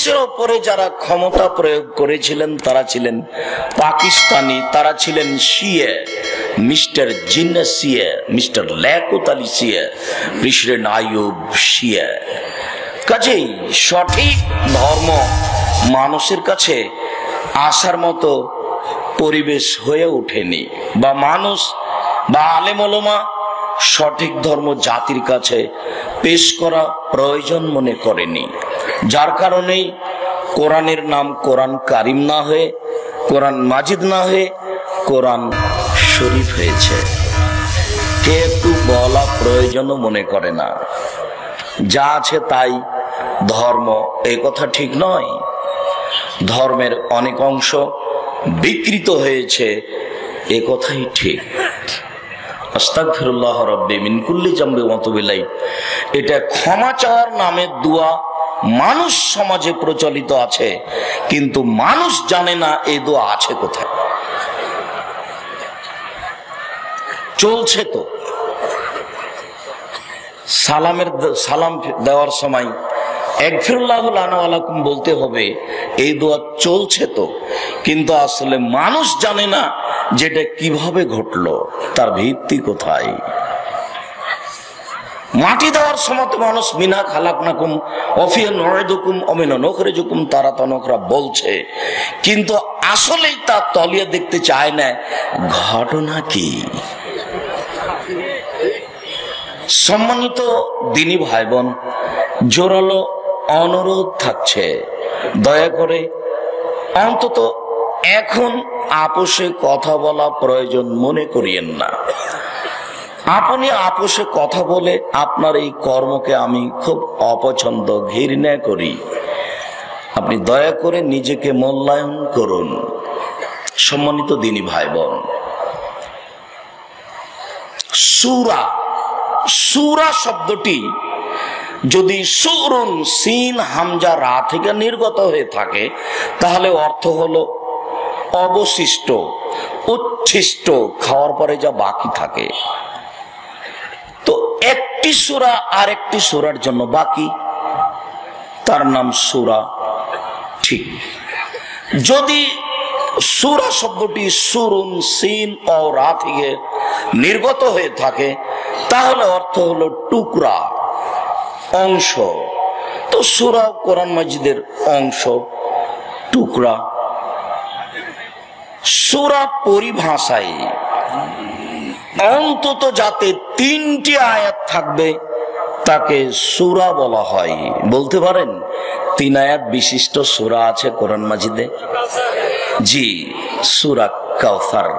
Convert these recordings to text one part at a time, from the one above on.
ব্রিটিশের ওপরে যারা ক্ষমতা প্রয়োগ করেছিলেন তারা ছিলেন পাকিস্তানি, তারা ছিলেন শিয়া, মিস্টার জিন্না শিয়া, মিস্টার লিয়াকত আলী শিয়া, প্রেসিডেন্ট আইয়ুব শিয়া। কাজেই সঠিক ধর্ম মানুষের কাছে আসার মতো পরিবেশ হয়ে ওঠেনি, বা মানুষ বা আলেম ওলামা সঠিক ধর্ম জাতির কাছে পেশ করা প্রয়োজন মনে করেনি। যার কারণেই কোরআনের নাম কোরআন কারিম না হয়ে, কোরআন মাজিদ না হয়ে কোরআন শরীফ হয়েছে। কে একটু বলা প্রয়োজনও মনে করে না। যা আছে তাই ধর্ম, এই কথা ঠিক নয়। ধর্মের অনেক অংশ বিকৃত হয়েছে, এ কথাই ঠিক। আস্তাগফিরুল্লাহ রাব্বি মিন কুল্লি জামবি ওয়া আতুবু ইলাইহি, এটা ক্ষমা চাওয়ার নামে দোয়া মানুষ সমাজে প্রচলিত আছে, কিন্তু মানুষ জানে না এই দোয়া আছে কোথায়। চলছে তো সালাম দেওয়ার সময় আগফিরুল্লাহু লানা ওয়া লাকুম বলতে হবে, এই দোয়া চলছে তো, কিন্তু আসলে মানুষ জানে না যেটা কিভাবে ঘটলো, তার ভিত্তি কোথায়। মাটি দেওয়ার সময় তো মানুষ মিনা খালাকনাকুম ওয়াফিহা নুঈদুকুম ওয়া মিনহা নুখরিজুকুম তারাতান উখরা বলছে, কিন্তু আসলেই তা তলিয়ে দেখতে চায় না ঘটনা কি। সম্মানিত দিনী ভাই বোন, জোরালো অনুরোধ থাকছে, দয়া করে অন্তত এখন আপোষে কথা বলা প্রয়োজন মনে করিয়েন না। আপনি আপোষে কথা বলে আপনার এই কর্মকে আমি খুব অপছন্দ, ঘৃণা করি। আপনি দয়া করে নিজেকে মূল্যায়ন করুন। সম্মানিত দিনী ভাই বোন, সূরা, সূরা শব্দটি যদি সুরুন সিন হামজা রা থেকে নির্গত হয়ে থাকে, তাহলে অর্থ হলো অবশিষ্ট, উচ্ছিষ্ট, খাওয়ার পরে যা বাকি থাকে। তো একটি সূরা আর একটি সূরার জন্য বাকি, তার নাম সূরা। ঠিক, যদি সূরা শব্দটি সুরুন সিন ও রা থেকে নির্গত হয়ে থাকে, তাহলে অর্থ হলো টুকরা, অংশ। তো সূরা কোরআন মাজিদের অংশ, টুকরা। সূরা পরিভাষায় অন্তত যাতে 3টি আয়াত থাকবে তাকে সূরা বলা হয়। বলতে পারেন 3 আয়াত বিশিষ্ট সূরা আছে কোরআন মাজিদে? জি, সূরা কাউসার।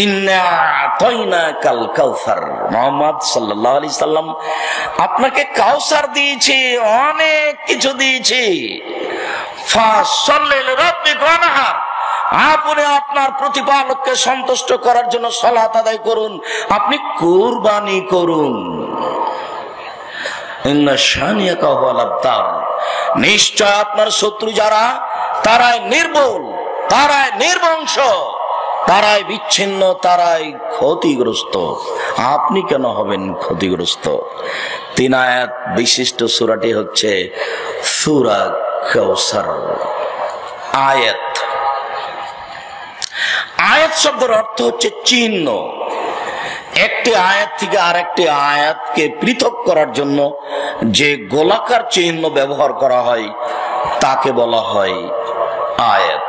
ইন্না আতাইনাকাল কাউসার, মুহাম্মদ সাল্লাল্লাহু আলাইহি সাল্লাম আপনাকে কাউসার দিয়েছি, অনেক কিছু দিয়েছি। ফাসাল্লি লিরাব্বিকা ওয়ানহার, আপনি আপনার প্রতিপালককে সন্তুষ্ট করার জন্য সালাত আদায় করুন, আপনি কুরবানি করুন। ইন্না শানিয়াকা হুয়াল আবতার, নিশ্চয় আপনার শত্রু যারা, তারাই নির্বল, তারাই নির্বংশ, তারাই বিচ্ছিন্ন, তারাই ক্ষতিগ্রস্ত। আপনি কেন হবেন ক্ষতিগ্রস্ত? 3 আয়াত বিশিষ্ট সূরাটি হচ্ছে সূরা কাউসার। আয়াত, আয়াত শব্দের অর্থ হচ্ছে চিহ্ন। একটি আয়াত থেকে আরেকটি আয়াতকে পৃথক করার জন্য যে গোলাকার চিহ্ন ব্যবহার করা হয় তাকে বলা হয় আয়াত।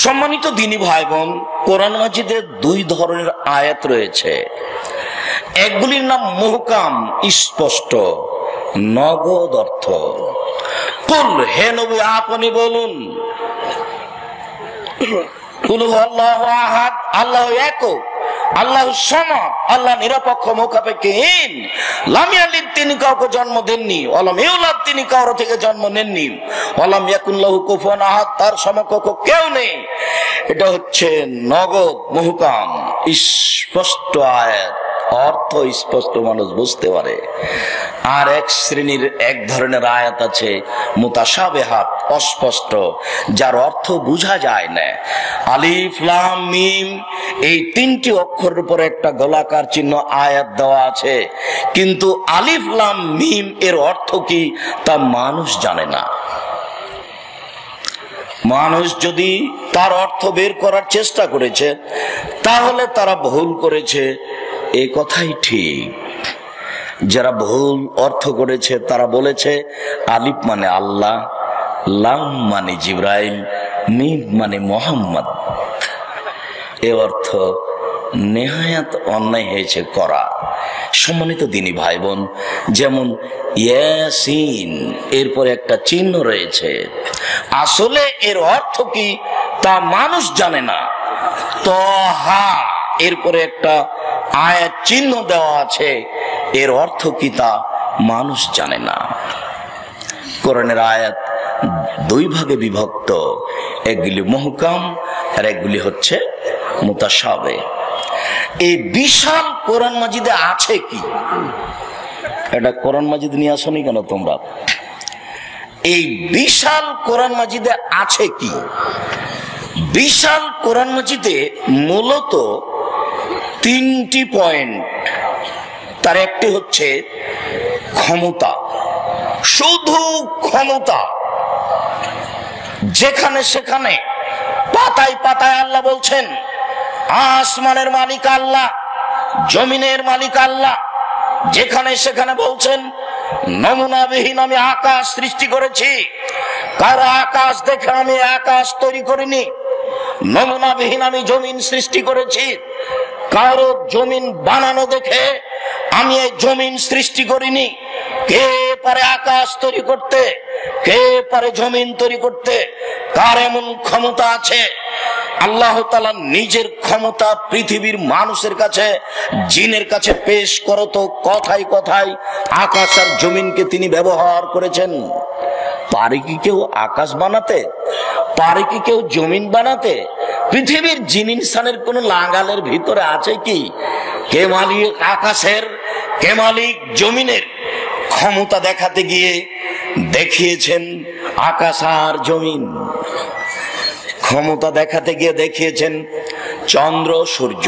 সম্মানিত দিনী ভাই বোন, কোরআন মাজিদে 2 ধরনের আয়াত রয়েছে। একগুলির নাম মুহকাম, স্পষ্ট, নগদ অর্থ। কুল, হে নবী আপনি বলুন, কুল হুয়াল্লাহু আহাদ, আল্লাহ একক, আল্লাহ সামাদ, আল্লাহ নিরপেক্ষ, মুখাপেক্ষীহীন। লাম ইয়ালিদ, তিনি কাউকে জন্ম দেননি। ওয়ালাম ইউলাদ, তিনি কারো থেকে জন্ম নেননি। ওয়ালাম ইয়াকুন লাহু কুফুয়ান আহাদ, তার সমকক্ষ কেউ নেই। এটা হচ্ছে নগদ মুহকাম, স্পষ্ট আয়াত, অর্থ স্পষ্ট, মানুষ বুঝতে পারে। আর এক শ্রেণীর এক ধরনের আয়াত আছে মুতাশাবিহাত, অস্পষ্ট, যার অর্থ বোঝা যায় না। আলিফ লাম মিম এই তিনটি অক্ষরের উপর একটা গোলাকার চিহ্ন আয়াত দেওয়া আছে, কিন্তু আলিফ লাম মিম এর অর্থ কি তা মানুষ জানে না। মানুষ যদি তার অর্থ বের করার চেষ্টা করেছে তাহলে তারা ভুল করেছে, এই কথাই ঠিক। যারা ভুল অর্থ করেছে তারা বলেছে আলিফ মানে আল্লাহ, লাম মানে জিবরাইল, মিম মানে মোহাম্মদ। এ অর্থ নেহায়াত অন্যায় হয়েছে করা। সম্মানিত দিনী ভাই বোন, যেমন ইয়াসিন এরপরে একটা চিহ্ন রয়েছে, আসলে এর অর্থ কি তা মানুষ জানে না। তহা এরপরে একটা আয়াত চিহ্ন দেওয়া আছে, এর অর্থ কি তা মানুষ জানে না। কোরআনের আয়াত দুই ভাগে বিভক্ত, একগুলি মুহকাম আর একগুলি হচ্ছে মুতাশাবিহ। এই বিশাল কোরআন মাজিদে আছে কি? এটা কোরআন মাজিদ নিয়ে আসনি কেন তোমরা? এই বিশাল কোরআন মাজিদে আছে কি? বিশাল কোরআন মাজিদে মূলত তিনটি পয়েন্ট। তার একটি হচ্ছে ক্ষমতা, শুধু ক্ষমতা। যেখানে সেখানে পাতায় পাতায় আল্লাহ বলছেন আসমানের মালিক আল্লাহ, জমিনের মালিক আল্লাহ। যেখানে সেখানে বলছেন নমুনাবিহীন আমি আকাশ সৃষ্টি করেছি, কারো আকাশ দেখে আমি আকাশ তৈরি করিনি। নমুনাবিহীন আমি জমিন সৃষ্টি করেছি, কারো জমিন বানানো দেখে আমি এই জমিন সৃষ্টি করিনি। কে পারে আকাশ তৈরি করতে, কে পারে জমিন তৈরি করতে, কার এমন ক্ষমতা আছে? আল্লাহ তাআলা নিজের ক্ষমতা পৃথিবীর মানুষের কাছে, জিনের কাছে পেশ করো তো কথায় কথায় আকাশ আর জমিনকে তিনি ব্যবহার করেছেন। পারে কি কেউ আকাশ বানাতে? পারে কি কেউ জমিন বানাতে? পৃথিবীর জিন ইনসানের কোন লাঙ্গালের ভিতরে আছে কি? কে মালিক আকাশের, কে মালিক জমিনের? ক্ষমতা দেখাতে গিয়ে দেখিয়েছেন আকাশ আর জমিন। ক্ষমতা দেখাতে গিয়ে দেখিয়েছেন চন্দ্র সূর্য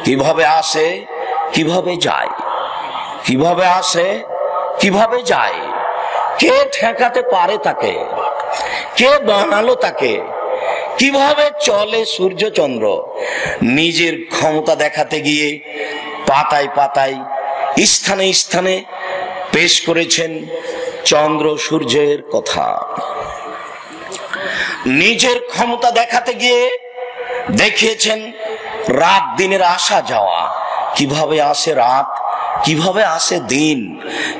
কিভাবে আসে, কিভাবে যায়, কিভাবে আসে, কিভাবে যায়। কে ঠেকাতে পারে তাকে? কে বানালো তাকে? কিভাবে চলে সূর্য চন্দ্র? নিজের ক্ষমতা দেখাতে গিয়ে পাতায় পাতায়, স্থানে স্থানে পেশ করেছেন চন্দ্র সূর্যের কথা। নিজের ক্ষমতা দেখাতে গিয়ে দেখিয়েছেন রাত দিনের আসা যাওয়া, কিভাবে আসে রাত, কিভাবে আসে দিন,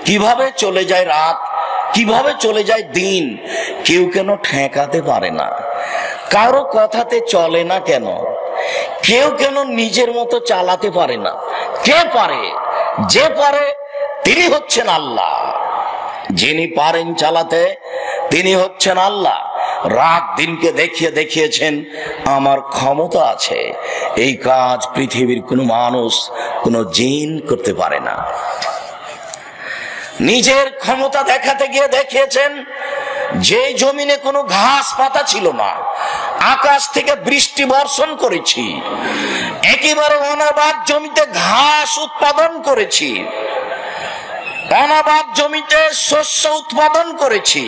কিভাবে চলে যায় রাত, কিভাবে চলে যায় দিন। কেউ কেন ঠেকাতে পারে না? কারো কথাতে চলে না কেন? কেউ কেন নিজের মতো চালাতে পারে না? কে পারে? যে পারে তিনি হচ্ছেন আল্লাহ। যিনি পারেন চালাতে তিনি হচ্ছেন আল্লাহ। রাত দিনকে দেখিয়ে দেখিয়েছেন আমার ক্ষমতা আছে। এই কাজ পৃথিবীর কোনো মানুষ, কোনো জিন করতে পারে না। নিজের ক্ষমতা দেখাতে গিয়ে দেখিয়েছেন যে জমিনে কোনো ঘাস পাতা ছিল না, আকাশ থেকে বৃষ্টি বর্ষণ করেছি, একেবারে অনাবাদ জমিতে ঘাস উৎপাদন করেছি, অনাবাদ জমিতে শস্য উৎপাদন করেছি।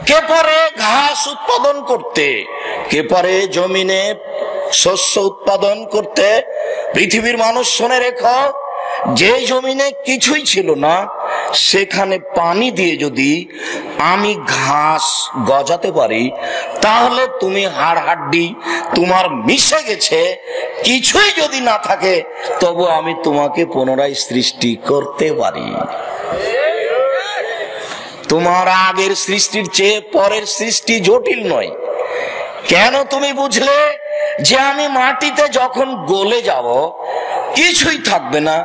কে পারে ঘাস উৎপাদন করতে? কে পারে জমিনে শস্য উৎপাদন করতে? পৃথিবীর মানুষ শুনে রেখো, যে জমিনে কিছুই ছিল না সেখানে পানি দিয়ে যদি আমি ঘাস গজাতে পারি, তাহলে তুমি হাড় হাড্ডি তোমার মিশে গেছে, কিছুই যদি না থাকে তবু আমি তোমাকে পুনরায় সৃষ্টি করতে পারি। তোমার আগের সৃষ্টির চেয়ে পরের সৃষ্টি জটিল নয়। কেন তুমি বুঝলে যে আমি মাটিতে যখন গলে যাব কিছুই থাকবে না,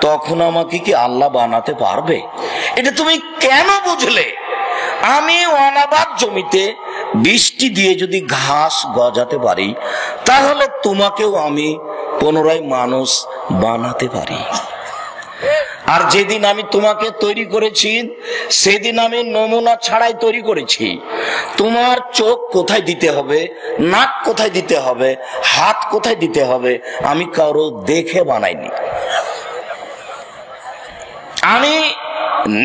তখন আমাকে কি আল্লাহ বানাতে পারবে? এটা তুমি কেন বুঝলে? আমি অনাবাদ জমিতে বৃষ্টি দিয়ে যদি ঘাস গজাতে পারি, তাহলে তোমাকেও আমি পুনরায় মানুষ বানাতে পারি। আর যেদিন আমি তোমাকে তৈরি করেছি সেদিন আমি নমুনা ছাড়াই তৈরি করেছি। তোমার চোখ কোথায় দিতে হবে, নাক কোথায় দিতে হবে, হাত কোথায় দিতে হবে আমি কারো দেখে বানাইনি। আমি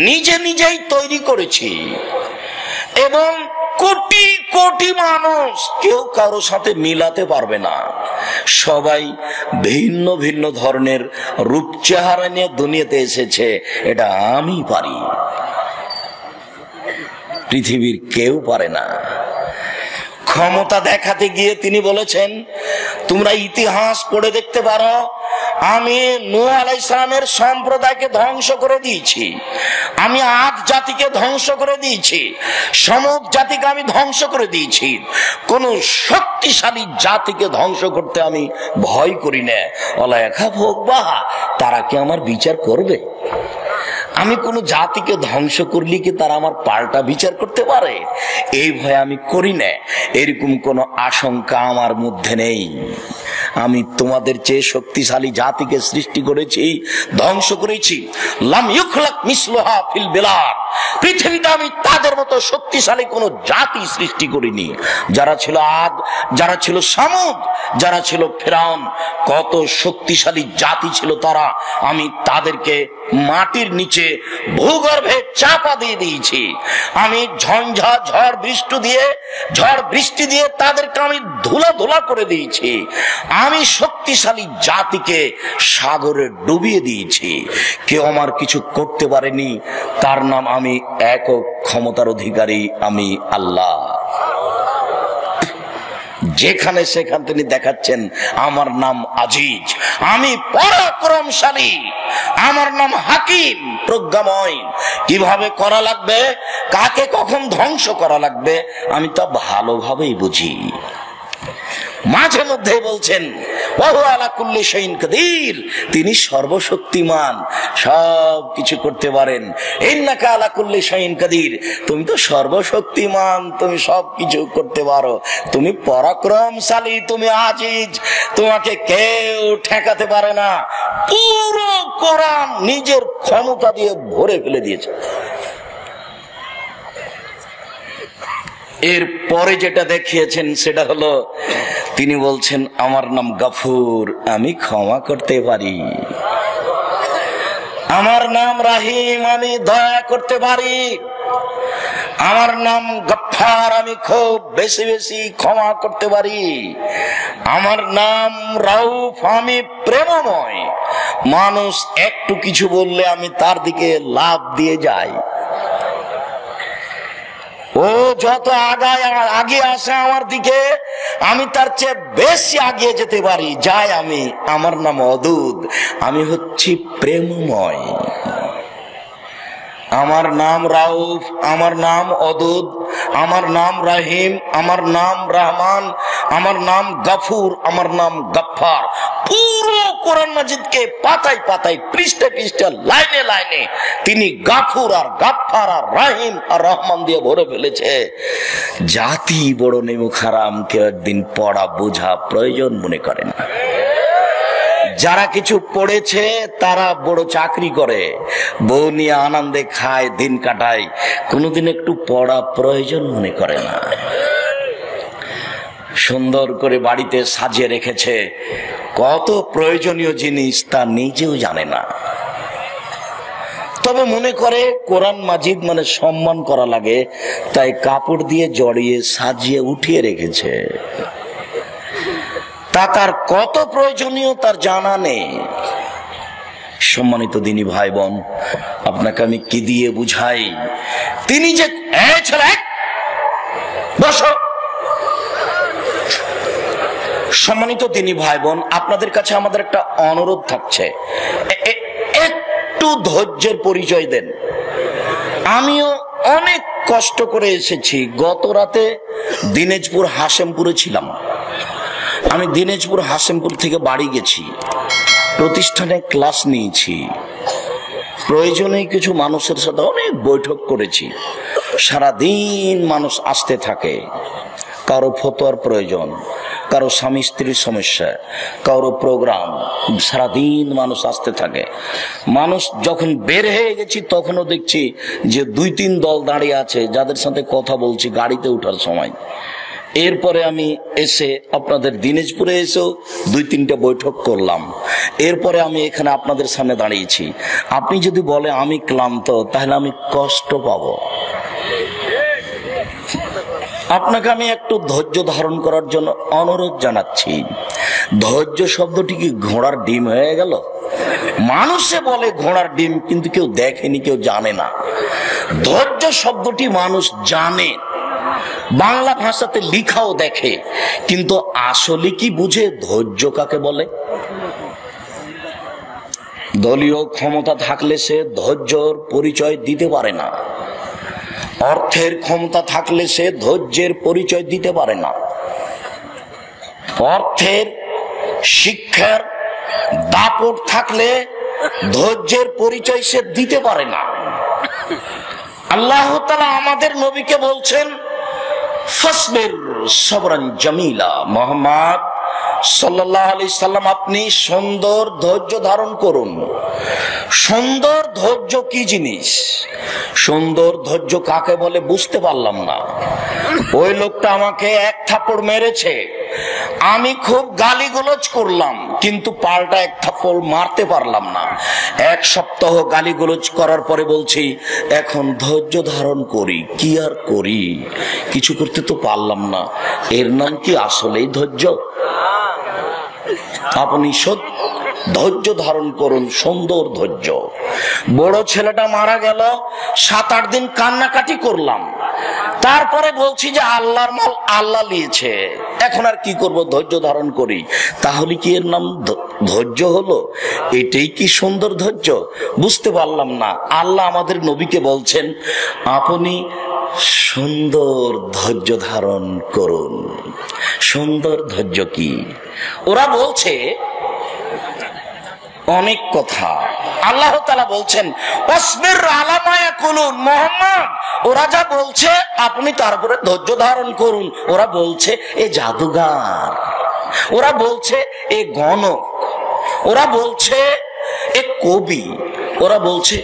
নিজে নিজেই তৈরি করেছি এবং কোটি কোটি মানুষ কেউ কারো সাথে মিলাতে পারবে না। সবাই ভিন্ন ভিন্ন ধরনের রূপ চেহারা নিয়ে দুনিয়াতে এসেছে, এটা আমি পারি, পৃথিবীর কেউ পারে না। ক্ষমতা দেখাতে গিয়ে তিনি বলেছেন, তোমরা ইতিহাস পড়ে দেখতে পারো, আমি নূহ আলাইহিস সালামের সম্প্রদায়কে ধ্বংস করে দিয়েছি, আমি আদ জাতিকে ধ্বংস করে দিয়েছি, সমুদ জাতিকে আমি ধ্বংস করে দিয়েছি। কোন শক্তিশালী জাতিকে ধ্বংস করতে আমি ভয় করি না। ওলা একা ভোগ বাহা, তারা কি আমার বিচার করবে? আমি কোন জাতিকে ধ্বংস করলে কি তারা আমার পাল্টা বিচার করতে পারে? এই ভয় আমি করি না, এরকম কোন আশঙ্কা আমার মধ্যে নেই। আমি তোমাদের চেয়ে শক্তিশালী জাতিকে সৃষ্টি করেছি, ধ্বংস করেছি। লাম ইউখলাক মিসলুহা ফিল বিলাদ, পৃথিবীতে আমি তাদের মতো শক্তিশালী কোন জাতি সৃষ্টি করিনি। যারা ছিল আদ, যারা ছিল সামুদ, যারা ছিল ফিরআউন, কত শক্তিশালী জাতি ছিল তারা, আমি তাদেরকে মাটির নিচে ভূগর্ভে চাপা দিয়ে দিয়েছি। আমি ঝঞ্ঝা ঝড় বৃষ্টি দিয়ে তাদেরকে আমি ধুলা ধুলা করে দিয়েছি। আমি শক্তিশালী জাতিকে সাগরে ডুবিয়ে দিয়েছি, কেউ আমার কিছু করতে পারেনি। তার নাম আমি একক ক্ষমতার অধিকারী, আমি আল্লাহ। যেখানে সেখান তিনি দেখাচ্ছেন আমার নাম আজিজ, আমি পরাক্রমশালী, আমার নাম হাকিম, প্রজ্ঞাময়। কিভাবে করা লাগবে, কাকে কখন ধ্বংস করা লাগবে আমি তা ভালোভাবেই বুঝি। মাঝে মধ্যে বলছেন ওয়াহু আলা কুল্লি শাইইন কাদির, তিনি সর্বশক্তিমান, সব কিছু করতে পারেন। ইন্নাকা আলা কুল্লি শাইইন কাদির, তুমি তো সর্বশক্তিমান, তুমি সব কিছু করতে পারো, তুমি পরাক্রমশালী, তুমি আজিজ, তোমাকে কেউ ঠেকাতে পারে না। পুরো কোরআন নিজের ক্ষমতা দিয়ে ভরে ফেলে দিয়েছে। এর পরে যেটা দেখিয়েছেন সেটা হলো তিনি বলছেন আমার নাম গাফুর, আমি ক্ষমা করতে পারি। আমার নাম রাহিম, আমি দয়া করতে পারি। আমার নাম গফফার, আমি খুব বেশি বেশি ক্ষমা করতে পারি। আমার নাম রাউফ, আমি প্রেমময়, মানুষ একটু কিছু বললে আমি তার দিকে লাফ দিয়ে যাই। ও যত আগে আসে আমার দিকে, আমি তার চেয়ে বেশি আগিয়ে যেতে পারি, যাই আমি। আমার নাম অদুদ, আমি হচ্ছি প্রেমময়। আমার নাম রাউফ, আমার নাম অদুদ, আমার নাম রাহিম, আমার নাম রহমান, আমার নাম গাফুর, আমার নাম গফফার। পুরো কোরআন মাজিদকে পাতায় পাতায়, পৃষ্ঠায় পৃষ্ঠায়, লাইনে লাইনে তিনি গাফুর আর গফফার আর রাহিম আর রহমান দিয়ে ভরে ফেলেছে। জাতি বড় নেমুখ হারাম কেউ একদিন পড়া বোঝা প্রয়োজন মনে করে না। যারা কিছু পড়েছে তারা বড় চাকরি করে, বউ নিয়ে আনন্দে খায়, দিন কাটায়, কোনোদিন একটু পড়া প্রয়োজন মনে করে না। সুন্দর করে বাড়িতে সাজিয়ে রেখেছে, কত প্রয়োজনীয় জিনিস তা নিজেও জানে না। তবে মনে করে কোরআন মাজিদ মানে সম্মান করা লাগে, তাই কাপড় দিয়ে জড়িয়ে সাজিয়ে উঠিয়ে রেখেছে। তা তার কত প্রয়োজনীয় তার জানা নেই। সম্মানিত দিনী ভাই বোন, আপনাকে আমি কি দিয়ে বুঝাই? তিনি যে বসো। সম্মানিত দিনী ভাই বোন, আপনাদের কাছে আমাদের একটা অনুরোধ থাকছে, একটু ধৈর্যের পরিচয় দেন। আমিও অনেক কষ্ট করে এসেছি। গত রাতে দিনাজপুর হাশেমপুরে ছিলাম। আমি দিনাজপুর হাশেমপুর থেকে বাড়ি গেছি, প্রতিষ্ঠানে ক্লাস নিয়েছি, প্রয়োজনে কিছু মানুষের সাথে অনেক বৈঠক করেছি। সারাদিন মানুষ আসতে থাকে, কারো ফতোয়ার প্রয়োজন, কারো স্বামী স্ত্রীর সমস্যা, কারো প্রোগ্রাম, সারাদিন মানুষ আসতে থাকে। মানুষ যখন বের হয়ে গেছি তখনও দেখছি যে 2-3 দল দাঁড়িয়ে আছে, যাদের সাথে কথা বলছি গাড়িতে ওঠার সময়। এরপরে আমি এসে আপনাদের দিনাজপুরে এসেও 2-3টা বৈঠক করলাম। এরপরে আমি এখানে আপনাদের সামনে দাঁড়িয়েছি। আপনি যদি বলে আমি ক্লান্ত, তাহলে আমি কষ্ট পাবো। আপনাকে আমি একটু ধৈর্য ধারণ করার জন্য অনুরোধ জানাচ্ছি। ধৈর্য শব্দটি কি ঘোড়ার ডিম হয়ে গেল? মানুষে বলে ঘোড়ার ডিম, কিন্তু কেউ দেখেনি, কেউ জানে না। ধৈর্য শব্দটি মানুষ জানে, বাংলা ভাষাতে লিখাও দেখে, কিন্তু আসলে কি বুঝে ধৈর্য কাকে বলে? দলীয় ক্ষমতা থাকলে সে ধৈর্যর পরিচয় দিতে পারে না, অর্থের ক্ষমতা থাকলে সে ধৈর্যের পরিচয় দিতে পারে না, অর্থের শিক্ষার দাপট থাকলে ধৈর্যের পরিচয় সে দিতে পারে না। আল্লাহ তাআলা আমাদের নবীকে বলছেন ফাসবির সবরান জামিলা। মুহাম্মদ সাল্লাল্লাহু আলাইহি সাল্লাম, আপনি সুন্দর ধৈর্য ধারণ করুন। সুন্দর ধৈর্য কি জিনিস? সুন্দর ধৈর্য কাকে বলে বুঝতে পারলাম না। ওই লোকটা আমাকে 1 থাপ্পড় মেরেছে, আমি খুব গালিগালাজ করলাম, কিন্তু পাল্টা 1 থাপ্পড় মারতে পারলাম না। 1 সপ্তাহ গালিগালাজ করার পরে বলছি এখন ধৈর্য ধারণ করি। কি আর করি, কিছু করতে তো পারলাম না। এর নাম কি আসলেই ধৈর্য? আপনি ধৈর্য ধারণ করুন, সুন্দর ধৈর্য। বড় ছেলেটা মারা গেল, 7-8 দিন কান্নাকাটি করলাম, তারপরে বলছি যে আল্লাহর মাল আল্লাহ নিয়েছে, এখন আর কি করব, ধৈর্য ধারণ করি। তাহলে কি এর নাম ধৈর্য হলো? এটাই কি সুন্দর ধৈর্য? বুঝতে পারলাম না। আল্লাহ আমাদের নবীকে বলছেন আপনি সুন্দর ধৈর্য ধারণ করুন। সুন্দর ধৈর্য কি? ওরা বলছে অনেক কথা। আল্লাহ তাআলা বলছেন ওয়াসবির আলা মা ইয়াকুলুন। মুহাম্মদ, ওরা যা বলছে আপনি তার উপরে ধৈর্য ধারণ করুন। ওরা বলছে এ জাদুগার, ওরা বলছে এ গণক, ওরা বলছে এ কবি, ওরা বলছে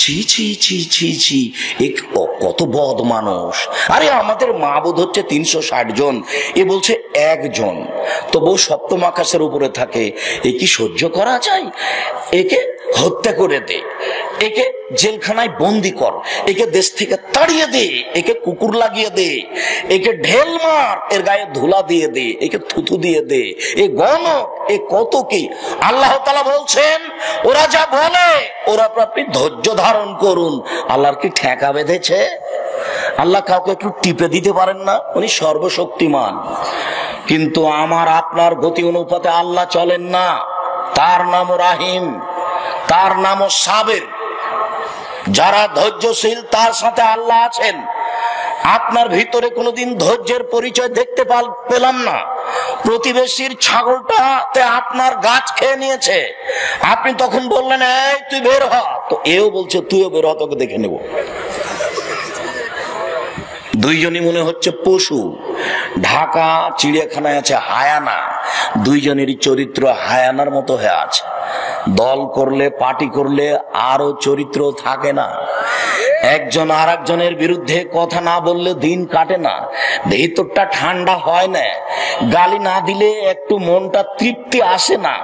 ছি ছি ছি ছি ছি, কত বদ মানুষ। আরে আমাদের মাবুদ হচ্ছে 360 জন, এ বলছে 1 জন, তবু সপ্তম আকাশের উপরে থাকে। এ কি সহ্য করা যায়? একে হত্যা করে দে, একে জেলখানায় বন্দি কর, একে দেশ থেকে তাড়িয়ে দে, একে কুকুর লাগিয়ে দে, একে ঢেল মার, এর গায়ে ধুলা দিয়ে দে, একে থুথু দিয়ে দে, এ গণক, এ কত কি। আল্লাহ তাআলা বলছেন ওরা যা বলে ওরা আপনি ধৈর্য ধারণ করুন। আল্লাহর কি ঠেকা বেঁধেছে? আল্লাহ কাউকে একটু টিপে দিতে পারেন না? উনি সর্বশক্তিমান, কিন্তু আমার আপনার গতি অনুপাতে আল্লাহ চলেন না। তার নামও রাহিম, তার নামও সাবির। যারা ধৈর্যশীল তার সাথে আল্লাহ আছেন। আপনার ভিতরে কোনোদিন ধৈর্যের পরিচয় দেখতে পেলাম না। প্রতিবেশীর ছাগলটাতে আপনার গাছ খেয়ে নিয়েছে, আপনি তখন বললেন এই তুই বের হ, তো এও বলছে তুইও বের হ, তোকে দেখে নেব। দুইজনই মনে হচ্ছে পশু। ঢাকা চিড়িয়াখানায় আছে হায়ানা, দুইজনেরই চরিত্র হায়ানার মতো হয়ে আছে। দল করলে, পার্টি করলে আরো চরিত্র থাকে না। একজন আর একজনের বিরুদ্ধে কথা না বললে দিন কাটে না, ভেতরটা ঠান্ডা হয় না। গালি না দিলে একটু মনটা তৃপ্তি আসে না,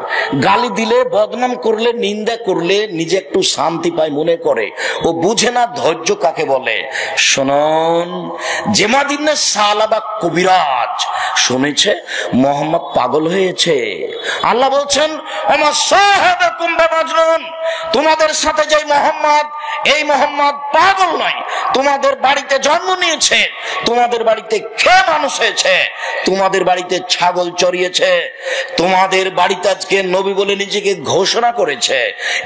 গালি দিলে, বদনাম করলে, নিন্দা করলে নিজে একটু শান্তি পায় মনে করে। ও বুঝে না ধৈর্য কাকে বলে। শুনুন, জেমাদিন সালাবা কবিরাজ শুনেছে মোহাম্মদ পাগল হয়েছে। আল্লাহ বলছেন আমার সাহাবাকুম বিমাজনুন, তোমাদের সাথে যে মোহাম্মদ, এই মোহাম্মদ পাগল নয়। তোমাদের বাড়িতে জন্ম নিয়েছে, তোমাদের বাড়িতে খেয়ে মানুষ হয়েছে, তোমাদের বাড়িতে ছাগল চড়িয়েছে, তোমাদের বাড়িতে আজকে নবী বলে নিজেকে ঘোষণা করেছে।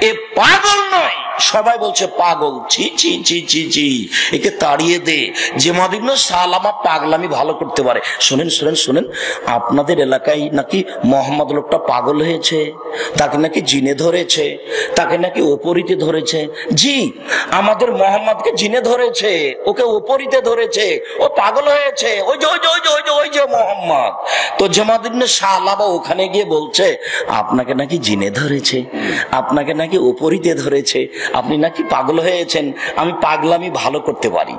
এ পাগল নয়, সবাই বলছে পাগল, ছি ছি ছি ছি ছি, একে তাড়িয়ে দে। জামাত ইবনে সালামা পাগলামি ভালো করতে পারে। শুনেন শুনেন শুনেন, আপনাদের এলাকায় নাকি মোহাম্মদ লোকটা পাগল হয়েছে, তাকে নাকি জিনে ধরেছে, তাকে নাকি ওপরিতে ধরেছে। জি, আমাদের মোহাম্মদকে জিনে ধরেছে, ওকে ওপরিতে ধরেছে, ও পাগল হয়েছে। ওই যে ওই যে ওই যে ওই যে ওই যে মোহাম্মদ। তো জামাত ইবনে সালামা ওখানে গিয়ে বলছে, আপনাকে নাকি জিনে ধরেছে, আপনাকে নাকি ওপরিতে ধরেছে, আপনি নাকি পাগল হয়েছেন, আমি পাগলামি ভালো করতে পারি।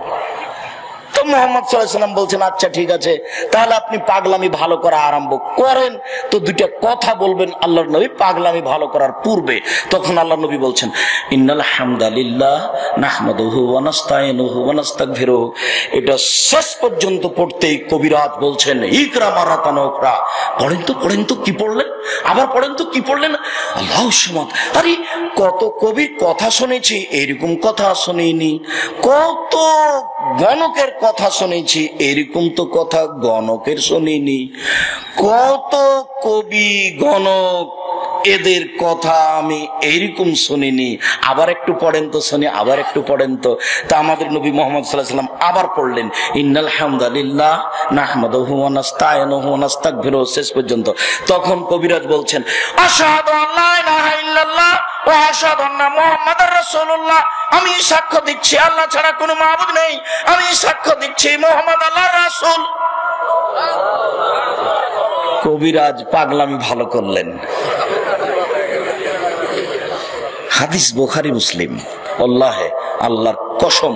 তো মুহাম্মদ সাল্লাল্লাহু আলাইহি ওয়াসাল্লাম বলছেন, আচ্ছা ঠিক আছে, তাহলে আপনি পাগলামি ভালো করা আরম্ভ করেন। তো দুইটা কথা বলবেন আল্লাহর নবী পাগলামি ভালো করার পূর্বে। তখন আল্লাহর নবী বলছেন, ইন্নাল হামদালিল্লাহ নাহমাদুহু ওয়া নাস্তাইনুহু ওয়া নাস্তাগফিরুহু। এটা শেষ পর্যন্ত পড়তেই কবিরাজ বলছেন, ইকরা মারাতান উকরা। পড়েন তো কি পড়লেন, আবার পড়েন তো কি পড়লেন। আল্লাহু সামাদ। আরে কত কবির কথা শুনেছি, এরকম কথা শুনিনি। কত গণকের কথা শুনেছি, এরকম তো কথা গণকের শুনিনি। কত কবি গণক, এদের কথা আমি এইরকম শুনিনি। আবার একটু পড়েন তো শুনি, আবার একটু পড়েন তো। তা আমাদের নবী মুহাম্মদ সাল্লাল্লাহু আলাইহি ওয়াসাল্লাম আবার পড়লেন, ইন্নাল হামদালিল্লাহ নাহমাদুহু ওয়া নাস্তাইনুহু ওয়া নাস্তাগফিরুহু, শেষ পর্যন্ত। তখন কবিরাজ বলছেন, আশহাদু আল্লা ইলাহা ইল্লাল্লাহ ওয়া আশহাদু আন্না মুহাম্মাদার রাসূলুল্লাহ। আমি সাক্ষ্য দিচ্ছি আল্লাহ ছাড়া কোনো মাবুদ নেই, আমি সাক্ষ্য দিচ্ছি মুহাম্মদ আল্লাহর রাসূল। কবিরাজ পাগলামি ভালো করলেন। হাদিস বুখারী মুসলিম। আল্লাহে আল্লাহর কসম,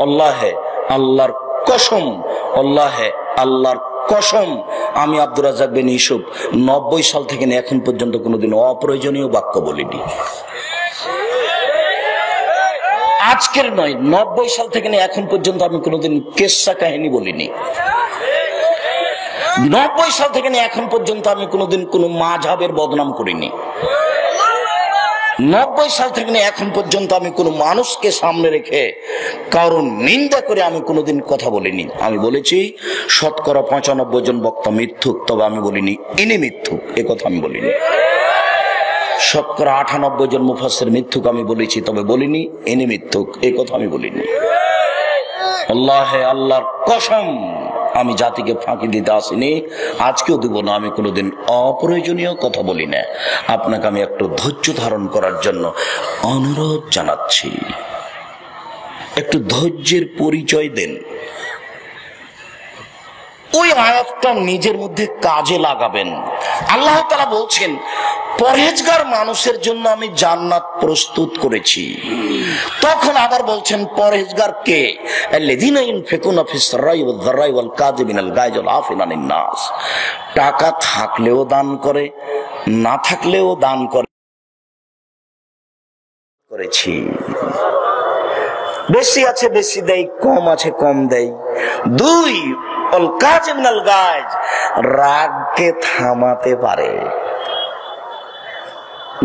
আল্লাহে আল্লাহর কসম, আল্লাহে আল্লাহর কসম, আমি আব্দুর রাজ্জাক বিন ইউসুফ 90 সাল থেকে এখন পর্যন্ত কোনোদিন অপ্রয়োজনীয় বাক্য বলিনি। আজকের নয়, 90 সাল থেকে এখন পর্যন্ত আমি কোনোদিন কেসা কাহিনী বলিনি। 90 সাল থেকে এখন পর্যন্ত আমি কোনোদিন কোনো মাযহাবের বদনাম করিনি। 90 সাল থেকে এখন পর্যন্ত আমি কোনো মানুষকে সামনে রেখে কারণ নিন্দা করে আমি কোনোদিন কথা বলিনি। আমি বলেছি 95% জন বক্তা মিথ্যুক, তবে আমি বলিনি ইনি মিথ্যুক, এ কথা আমি বলিনি। 98% জন মুফাসসির মিথ্যুক আমি বলেছি, তবে বলিনি ইনি মিথ্যুক, এ কথা আমি বলিনি। আল্লাহে আল্লাহর কসম, আমি জাতিকে ফাঁকি দিতে আসিনি, আজকেও দেব না। আমি কোনোদিন অপ্রয়োজনীয় কথা বলি না। আপনাকে আমি একটু ধৈর্য ধারণ করার জন্য অনুরোধ জানাচ্ছি, একটু ধৈর্যের পরিচয় দেন। ওই আয়াতটা নিজের মধ্যে কাজে লাগাবেন। আল্লাহ তাআলা বলছেন, পরহেজগার মানুষের জন্য আমি জান্নাত প্রস্তুত করেছি। তখন আবার বলছেন, পরহেজগার কে? আল্লাযীনা ইউনফিকুনা ফিস সাররাই ওয়াদ যাররাই ওয়াল কাযিমিনাল গায়জ ওয়াল আফিনা আনিন নাস। টাকা থাকলেও দান করে, না থাকলেও দান করেছি। বেশি আছে বেশি দেয়, কম আছে কম দেয়। 2 ওয়াল কাযিমিনাল গায়জ, রাগকে থামাতে পারে।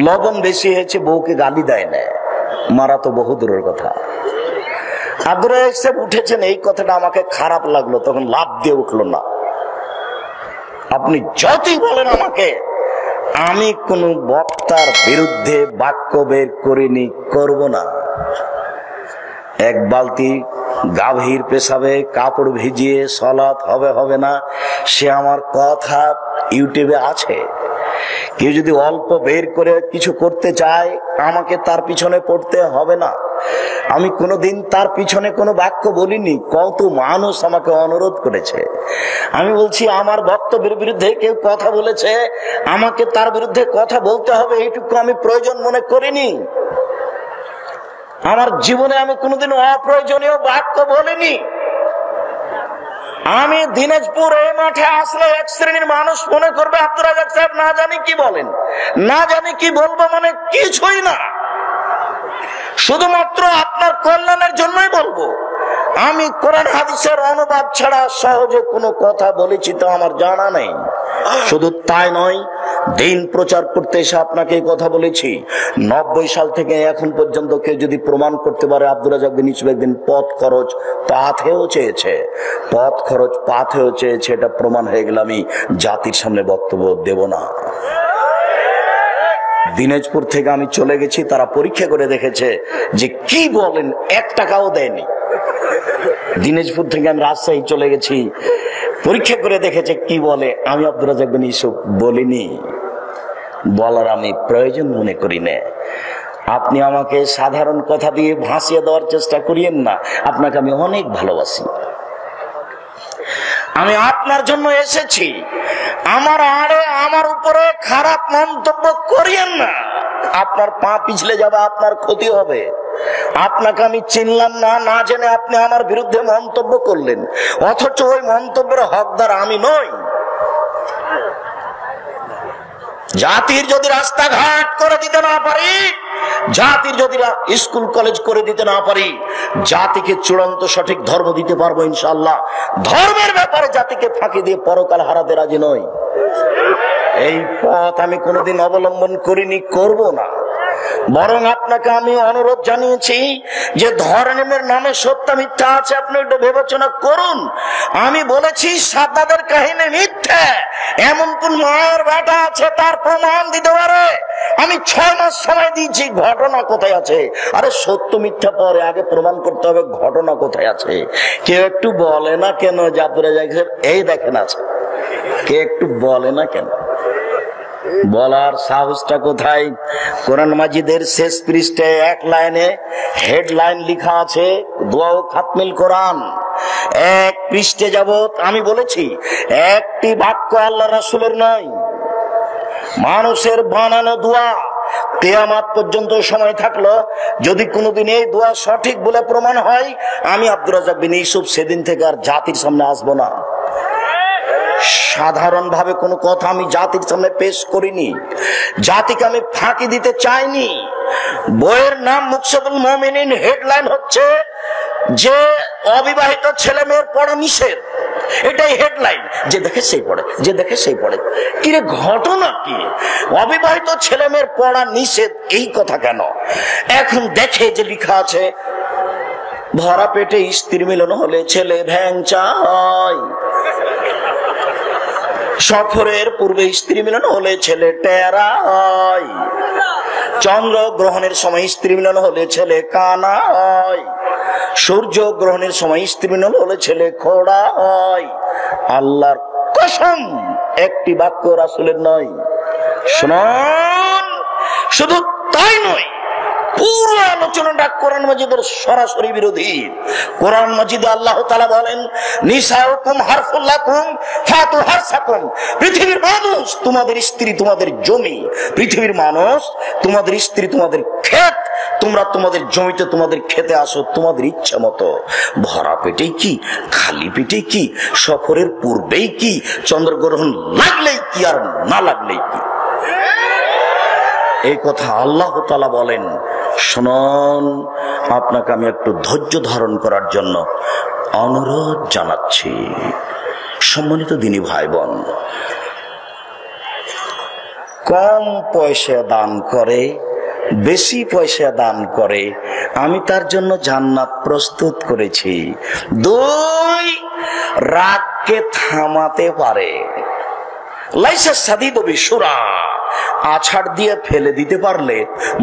লবণ বেশি হয়েছে, বউকে গালি দেয় না, মারা তো বহু দূরের কথা। আব্দুর রাজ্জাক সাহেব উঠেছেন, এই কথাটা আমাকে খারাপ লাগলো, তখন লাভ দিয়ে উঠলো না। আপনি যতই বলেন আমাকে, আমি কোন বক্তার বিরুদ্ধে বাক্য বের করিনি, করব না। এক বালতি গাভীর পেশাবে কাপড় ভিজিয়ে সালাত হবে হবে না, সে আমার কথা ইউটিউবে আছে। কেউ যদি অল্প বের করে কিছু করতে চায়, আমাকে তার পিছনে পড়তে হবে না। আমি কোনোদিন তার পিছনে কোনো বাক্য বলিনি। কত মানুষ আমাকে অনুরোধ করেছে, আমি বলছি আমার বক্তব্যের বিরুদ্ধে কেউ কথা বলেছে, আমাকে তার বিরুদ্ধে কথা বলতে হবে, এইটুকু আমি প্রয়োজন মনে করিনি। আমার জীবনে আমি কোনোদিন অপ্রয়োজনীয় বাক্য বলিনি। আমি দিনাজপুর এই মাঠে আসলে এক শ্রেণীর মানুষ মনে করবে আব্দুর রাজ্জাক সাহেব না জানি কি বলেন, না জানি কি বলবো, মানে কিছুই না, শুধুমাত্র আপনার কল্যাণের জন্যই বলবো। আমি কোরআন হাদিসের অনুবাদ ছাড়া সহজে কোনো কথা বলেছি তো আমার জানা নেই। শুধু তাই নয়, দিন প্রচার করতে এসে আপনাকে এই কথা বলেছি। 90 সাল থেকে এখন পর্যন্ত কেউ যদি প্রমাণ করতে পারে আব্দুর রাজ্জাক বিন ইউসুফ একদিন পথ খরচ পাথেও চেয়েছে, পথ খরচ পাথেও চেয়েছে, এটা প্রমাণ হয়ে গেলে আমি জাতির সামনে বক্তব্য দেব না। দিনাজপুর থেকে আমি চলে গেছি, তারা পরীক্ষা করে দেখেছে যে কি বলেন, 1 টাকাও দেয়নি। দিনাজপুর থেকে আমি রাজশাহী চলে গেছি, পরীক্ষা করে দেখেছে কি বলে। আমি আব্দুর রাজ্জাক বিন ইউসুফ বলিনি, বলার আমি প্রয়োজন মনে করি না। আপনি আমাকে সাধারণ কথা দিয়ে ভাসিয়ে দেওয়ার চেষ্টা করিয়েন না, আপনাকে আমি অনেক ভালোবাসি, আমি আপনার জন্য এসেছি। আমার আড়ে আমার উপরে খারাপ মন্তব্য করিয়েন না, আপনার পা পিছলে যাবে, আপনার ক্ষতি হবে। আপনাকে আমি চিনলাম না, না জেনে আপনি আমার বিরুদ্ধে মন্তব্য করলেন, অথচ ওই মন্তব্যের হকদার আমি নই। জাতির যদি রাস্তাঘাট করে দিতে না পারি, জাতির যদি স্কুল কলেজ করে দিতে না পারি, জাতিকে চূড়ান্ত সঠিক ধর্ম দিতে পারবো ইনশাআল্লাহ। ধর্মের ব্যাপারে জাতিকে ফাঁকি দিয়ে পরকাল হারাতে রাজি নই। এই পথ আমি কোনোদিন অবলম্বন করিনি, করব না। বরং আপনাকে আমি অনুরোধ জানিয়েছি যে ধর্মের নামে সত্য মিথ্যা আছে, আপনি একটু বিবেচনা করুন। আমি বলেছি সাদ্দাতের কাহিনী মিথ্যা, এমন কোন মায়ের বেটা আছে তার প্রমাণ দিতে পারে? আমি 6 মাস সময় দিয়েছি, ঘটনা কোথায় আছে? আরে সত্য মিথ্যা পরে, আগে প্রমাণ করতে হবে ঘটনা কোথায় আছে। কেউ একটু বলে না কেন? জাতুরে যাচ্ছে, এই দেখেন আছে, কে একটু বলে না কেন? বলার সাহসটা কোথায়? কোরআন মাজিদের শেষ পৃষ্ঠে 1 লাইনে হেডলাইন লেখা আছে, দোয়া ও খাতমিল কোরআন। 1 পৃষ্ঠে যাবত আমি বলেছি একটি বাক্য আল্লাহ রাসূলের নয়, মানুষের বানানো দোয়া। কিয়ামত পর্যন্ত সময় থাকলো, যদি কোনোদিন এই দোয়া সঠিক বলে প্রমাণ হয়, আমি আব্দুর রাজ্জাক বিন ইউসুফ সেদিন থেকে আর জাতির সামনে আসবো না। সাধারণ ভাবে কোনো কথা আমি জাতির সামনে পেশ করিনি, জাতিকে আমি ফাঁকি দিতে চাইনি। বইয়ের নাম মুকসাদুল মুমিনিন, হেডলাইন হচ্ছে যে অবিবাহিত ছেলে মেয়ের পড়া নিষেধ, এটাই হেডলাইন। যে দেখে সেই পড়ে, যে দেখে সেই পড়ে। কিরে ঘটনা কি? অবিবাহিত ছেলে মেয়ের পড়া নিষেধ, এই কথা কেন? এখন দেখে যে লেখা আছে, ভরা পেটে স্ত্রী মিলন হলে ছেলে ভ্যাংচা হয়, সফরের পূর্বে স্ত্রী মিলন হলে ছেলে টেরা হয়, চন্দ্র গ্রহণের সময় স্ত্রী মিলন হলে ছেলে কানা হয়, সূর্য গ্রহণের সময় স্ত্রী মিলন হলে ছেলে খোড়া হয়। আল্লাহর কসম, একটি বাক্য রাসূলের নয়। শুনুন, শুধু তাই নয়, পুরো আলোচনাটা কোরআন মাজিদের সরাসরি বিরোধী। কোরআন মাজিদে আল্লাহ তাআলা বলেন, নিসাউকুম হারফুল লাকুম ফাতু হারসাকুম। পৃথিবীর মানুষ তোমাদের স্ত্রী, তোমাদের জমি। পৃথিবীর মানুষ তোমাদের স্ত্রী, তোমাদের ক্ষেত। তোমরা তোমাদের জমিতে, তোমাদের খেতে আসো তোমাদের ইচ্ছা মতো। ভরা পেটে কি, খালি পেটে কি, সফরের পূর্বেই কি, চন্দ্রগ্রহণ লাগলেই কি, আর না লাগলেই কি। এই কথা আল্লাহ তাআলা বলেন। শুনুন, আপনাকে আমি একটু ধৈর্য ধারণ করার জন্য অনুরোধ জানাচ্ছি। সম্মানিত দিনী ভাই বোন, কম পয়সা দান করে, বেশি পয়সা দান করে, আমি তার জন্য জান্নাত প্রস্তুত করেছি। 2, রাগকে থামাতে পারে। লাইসা সাদিদ বিশুরা, আছাড় দিয়ে ফেলে দিতে পারলে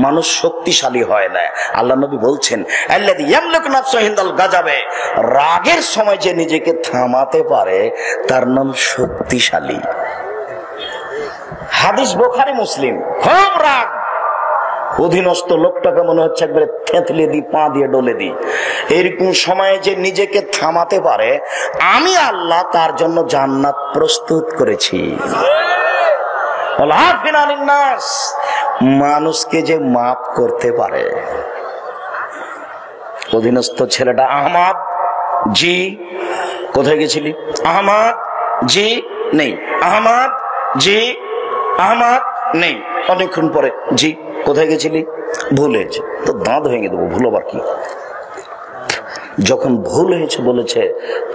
মানুষ শক্তিশালী হয় না। আল্লাহ নবী বলছেন, আল্লাযী ইয়ামলিকু নাফসাহু ইনদাল গাযাবে, রাগের সময় যে নিজেকে থামাতে পারে তার নাম শক্তিশালী। হাদিস বুখারী মুসলিম। খুব রাগ, অধীনস্থ লোকটাকে মনে হচ্ছে একবারে থেঁতলে দি, পা দিয়ে ডলে দি। এরকম সময়ে যে নিজেকে থামাতে পারে, আমি আল্লাহ তার জন্য জান্নাত প্রস্তুত করেছি। মানুষকে যে মাফ করতে পারে। অধীনস্থ ছেলেটা, আহমদ জি কোথায় গেছিলি? আহমদ জি নেই, আহমদ জি, আহমদ নেই। অনেকক্ষণ পরে, জি কোথায় গেছিলি? ভুল হয়েছে। তো দাঁত ভেঙে দেবো, ভুল আবার কি? যখন ভুল হয়েছে বলেছে,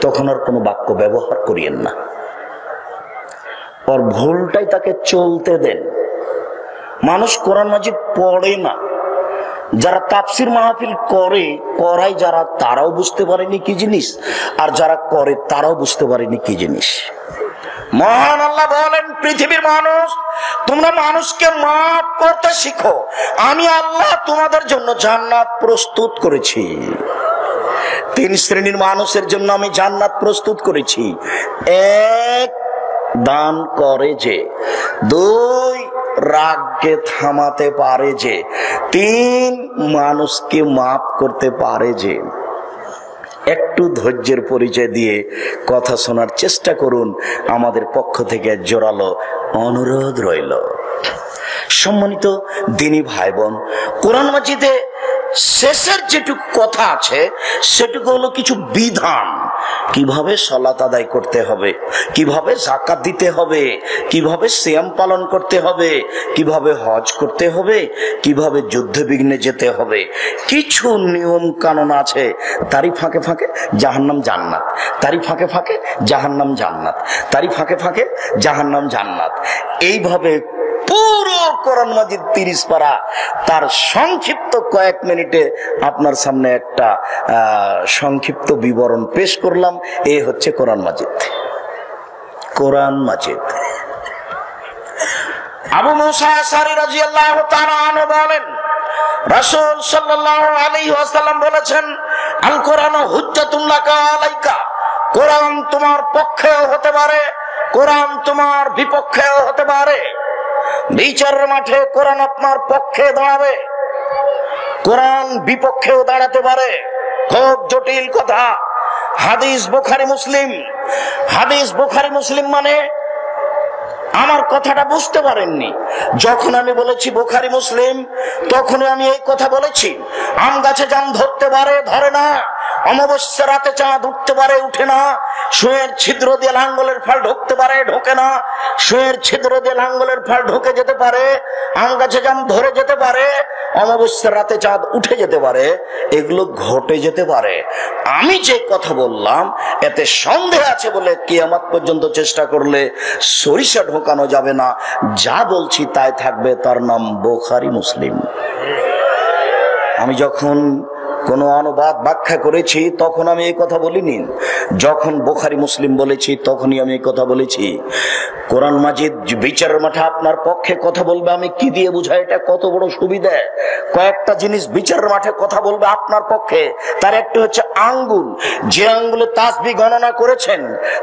তখন আর কোনো বাক্য ব্যবহার করিয়েন না, ওর ভুলটাই তাকে চলতে দেন। মানুষ কোরআন মাজিদ পড়ে না, যারা তাফসির মাহফিল করাই যারা, তারাও বুঝতে পারেনি কি জিনিস, আর যারা করে তারাও বুঝতে পারেনি কি জিনিস। মহান আল্লাহ বলেন, পৃথিবীর মানুষ, তোমরা মানুষকে মাফ করতে শিখো, আমি আল্লাহ তোমাদের জন্য জান্নাত প্রস্তুত করেছি। 3 শ্রেণীর মানুষের জন্য আমি জান্নাত প্রস্তুত করেছি। 1, দান করে যে। 2, রাগকে থামাতে পারে যে। 3, মানুষকে মাফ করতে পারে যে। একটু ধৈর্যের পরিচয় দিয়ে কথা শোনার চেষ্টা করুন, আমাদের পক্ষ থেকে জোরালো অনুরোধ রইল। সম্মানিত দিনী ভাই বোন, কোরআন মাজিদে শেষের যেটুকু কথা আছে সেটুকু হলো কিছু বিধান, কিভাবে সালাত আদায় করতে হবে, কিভাবে যাকাত দিতে হবে, কিভাবে সিয়াম পালন করতে হবে, কিভাবে হজ করতে হবে, কিভাবে যুদ্ধ বিঘ্নে যেতে হবে। কিছু নিয়ম কানুন আছে, তারই ফাঁকে ফাঁকে জাহান্নাম জান্নাত, তারই ফাঁকে ফাঁকে জাহান্নাম জান্নাত, তারই ফাঁকে ফাঁকে জাহান্নাম জান্নাত। এইভাবে পুরো কোরআন মাজিদ 30 পারা, তার সংক্ষিপ্ত কয়েক মিনিটে আপনার সামনে একটা সংক্ষিপ্ত বিবরণ পেশ করলাম। এই হচ্ছে কোরআন মাজিদ। কোরআন মাজিদ। আবু মুসা আশআরী রাদিয়াল্লাহু তাআলা আনহু বলেন, রাসূল সাল্লাল্লাহু আলাইহি ওয়াসাল্লাম বলেছেন, আল কোরআন হুজ্জাতুন লাকা আলাইকা। কোরআন তোমার পক্ষেও হতে পারে, কোরআন তোমার বিপক্ষেও হতে পারে। বিচারের মাঠে কোরআন আপনার পক্ষে দাঁড়াবে, কোরআন বিপক্ষেও দাঁড়াতে পারে। খুব জটিল কথা। হাদিস বুখারী মুসলিম। হাদিস বুখারী মুসলিম মানে আমার কথাটা বুঝতে পারেননি। যখন আমি বলেছি বুখারী মুসলিম, তখনই আমি এই কথা বলেছি। আম গাছে জাম ধরতে পারে, ধরে না। অমাবস্যা রাতে চাঁদ উঠতে পারে, উঠে না। সুয়ের ছিদ্র দিয়ে লাঙ্গলের ফাল ঢুকতে পারে, ঢোকে না। সুয়ের ছিদ্র দিয়ে লাঙ্গলের ফাল ঢুকে যেতে পারে, আম গাছে জাম ধরে যেতে পারে, অমাবস্যা রাতে চাঁদ উঠে যেতে পারে, এগুলো ঘটে যেতে পারে। আমি যে কথা বললাম এতে সন্দেহ আছে বলে কিয়ামত পর্যন্ত চেষ্টা করলে সরিষা ঢোকানো যাবে না। যা বলছি তাই থাকবে, তার নাম বুখারী মুসলিম। আমি যখন কোন অনুবাদ ব্যাখ্যা করেছি তখন আমি এই কথা বলিনি। যখন বুখারী মুসলিম বলেছি তখনই আমি এই কথা বলেছি। কোরআন মাজিদ বিচারের মাঠে আপনার পক্ষে কথা বলবে, আমি কি দিয়ে বুঝাই এটা কত বড় সুবিধা। কয়েকটা জিনিস বিচারের মাঠে কথা বলবে আপনার পক্ষে, তার একটি হচ্ছে আঙ্গুল। যে আঙ্গুলে তাসবিহ গণনা করেছেন,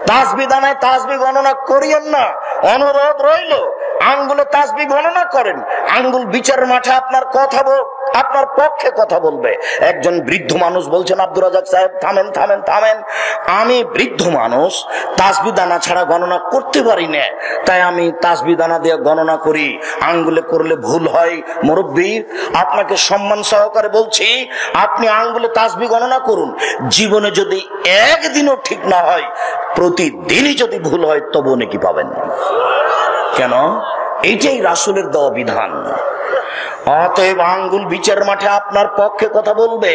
তাসবিহ দানায় তাসবিহ গণনা করিয়েন না, অনুরোধ রইল আঙ্গুলে তাসবিহ গণনা করেন। আঙ্গুল বিচারের মাঠে আপনার কথা আপনার পক্ষে কথা বলবে। একজন বৃদ্ধ মানুষ বলছেন, আব্দুর রাজ্জাক সাহেব থামেন থামেন থামেন, আমি বৃদ্ধ মানুষ, তাসবিহ দানা ছাড়া গণনা করতে পারি না, তাই আমি তাসবিহ দানা দিয়ে গণনা করি, আঙ্গুলে করলে ভুল হয়। মুরব্বী, আপনাকে সম্মান সহকারে বলছি, আপনি আঙ্গুলে তাসবিহ গণনা করুন। জীবনে যদি একদিনও ঠিক না হয়, প্রতিদিনই যদি ভুল হয়, তবু নাকি পাবেন। কেন? এইটাই রাসূলের দেওয়া বিধান। অতএব আঙ্গুল বিচারের মাঠে আপনার পক্ষে কথা বলবে।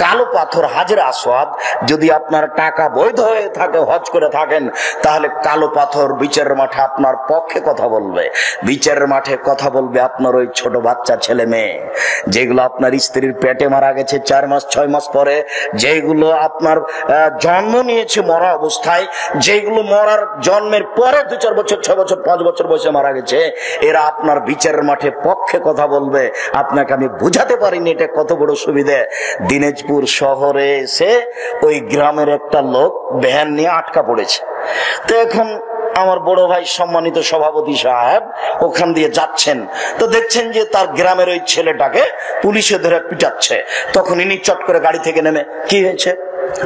কালো পাথর হাজরে আসওয়াদ, যদি আপনার টাকা বৈধ হয়ে থাকে, হজ করে থাকেন, তাহলে কালো পাথর বিচারের মাঠে আপনার পক্ষে কথা বলবে। বিচারের মাঠে কথা বলবে আপনার ওই ছোট বাচ্চা ছেলে মেয়ে, যেগুলো আপনার স্ত্রীর পেটে মারা গেছে 4 মাস 6 মাস পরে, যেগুলো আপনার জন্ম নিয়েছে মরা অবস্থায়, যেগুলো মরার জন্মের পরে 2-4 বছর 6 বছর 5 বছর বয়সে মারা গেছে, এরা আপনার বিচারের মাঠে পক্ষে কথা বলবে। আপনাকে আমি বুঝাতে পারিনি এটা কত বড় সুবিধা। দিনাজপুর শহরে এসে ওই গ্রামের একটা লোক ভ্যান নিয়ে আটকা পড়েছে। তো এখন আমার বড় ভাই সম্মানিত সভাপতি সাহেব ওখান দিয়ে যাচ্ছেন, তো দেখছেন যে তার গ্রামের ওই ছেলেটাকে পুলিশে ধরে পিটাচ্ছে। তখন ইনি চট করে গাড়ি থেকে নেমে, কি হয়েছে?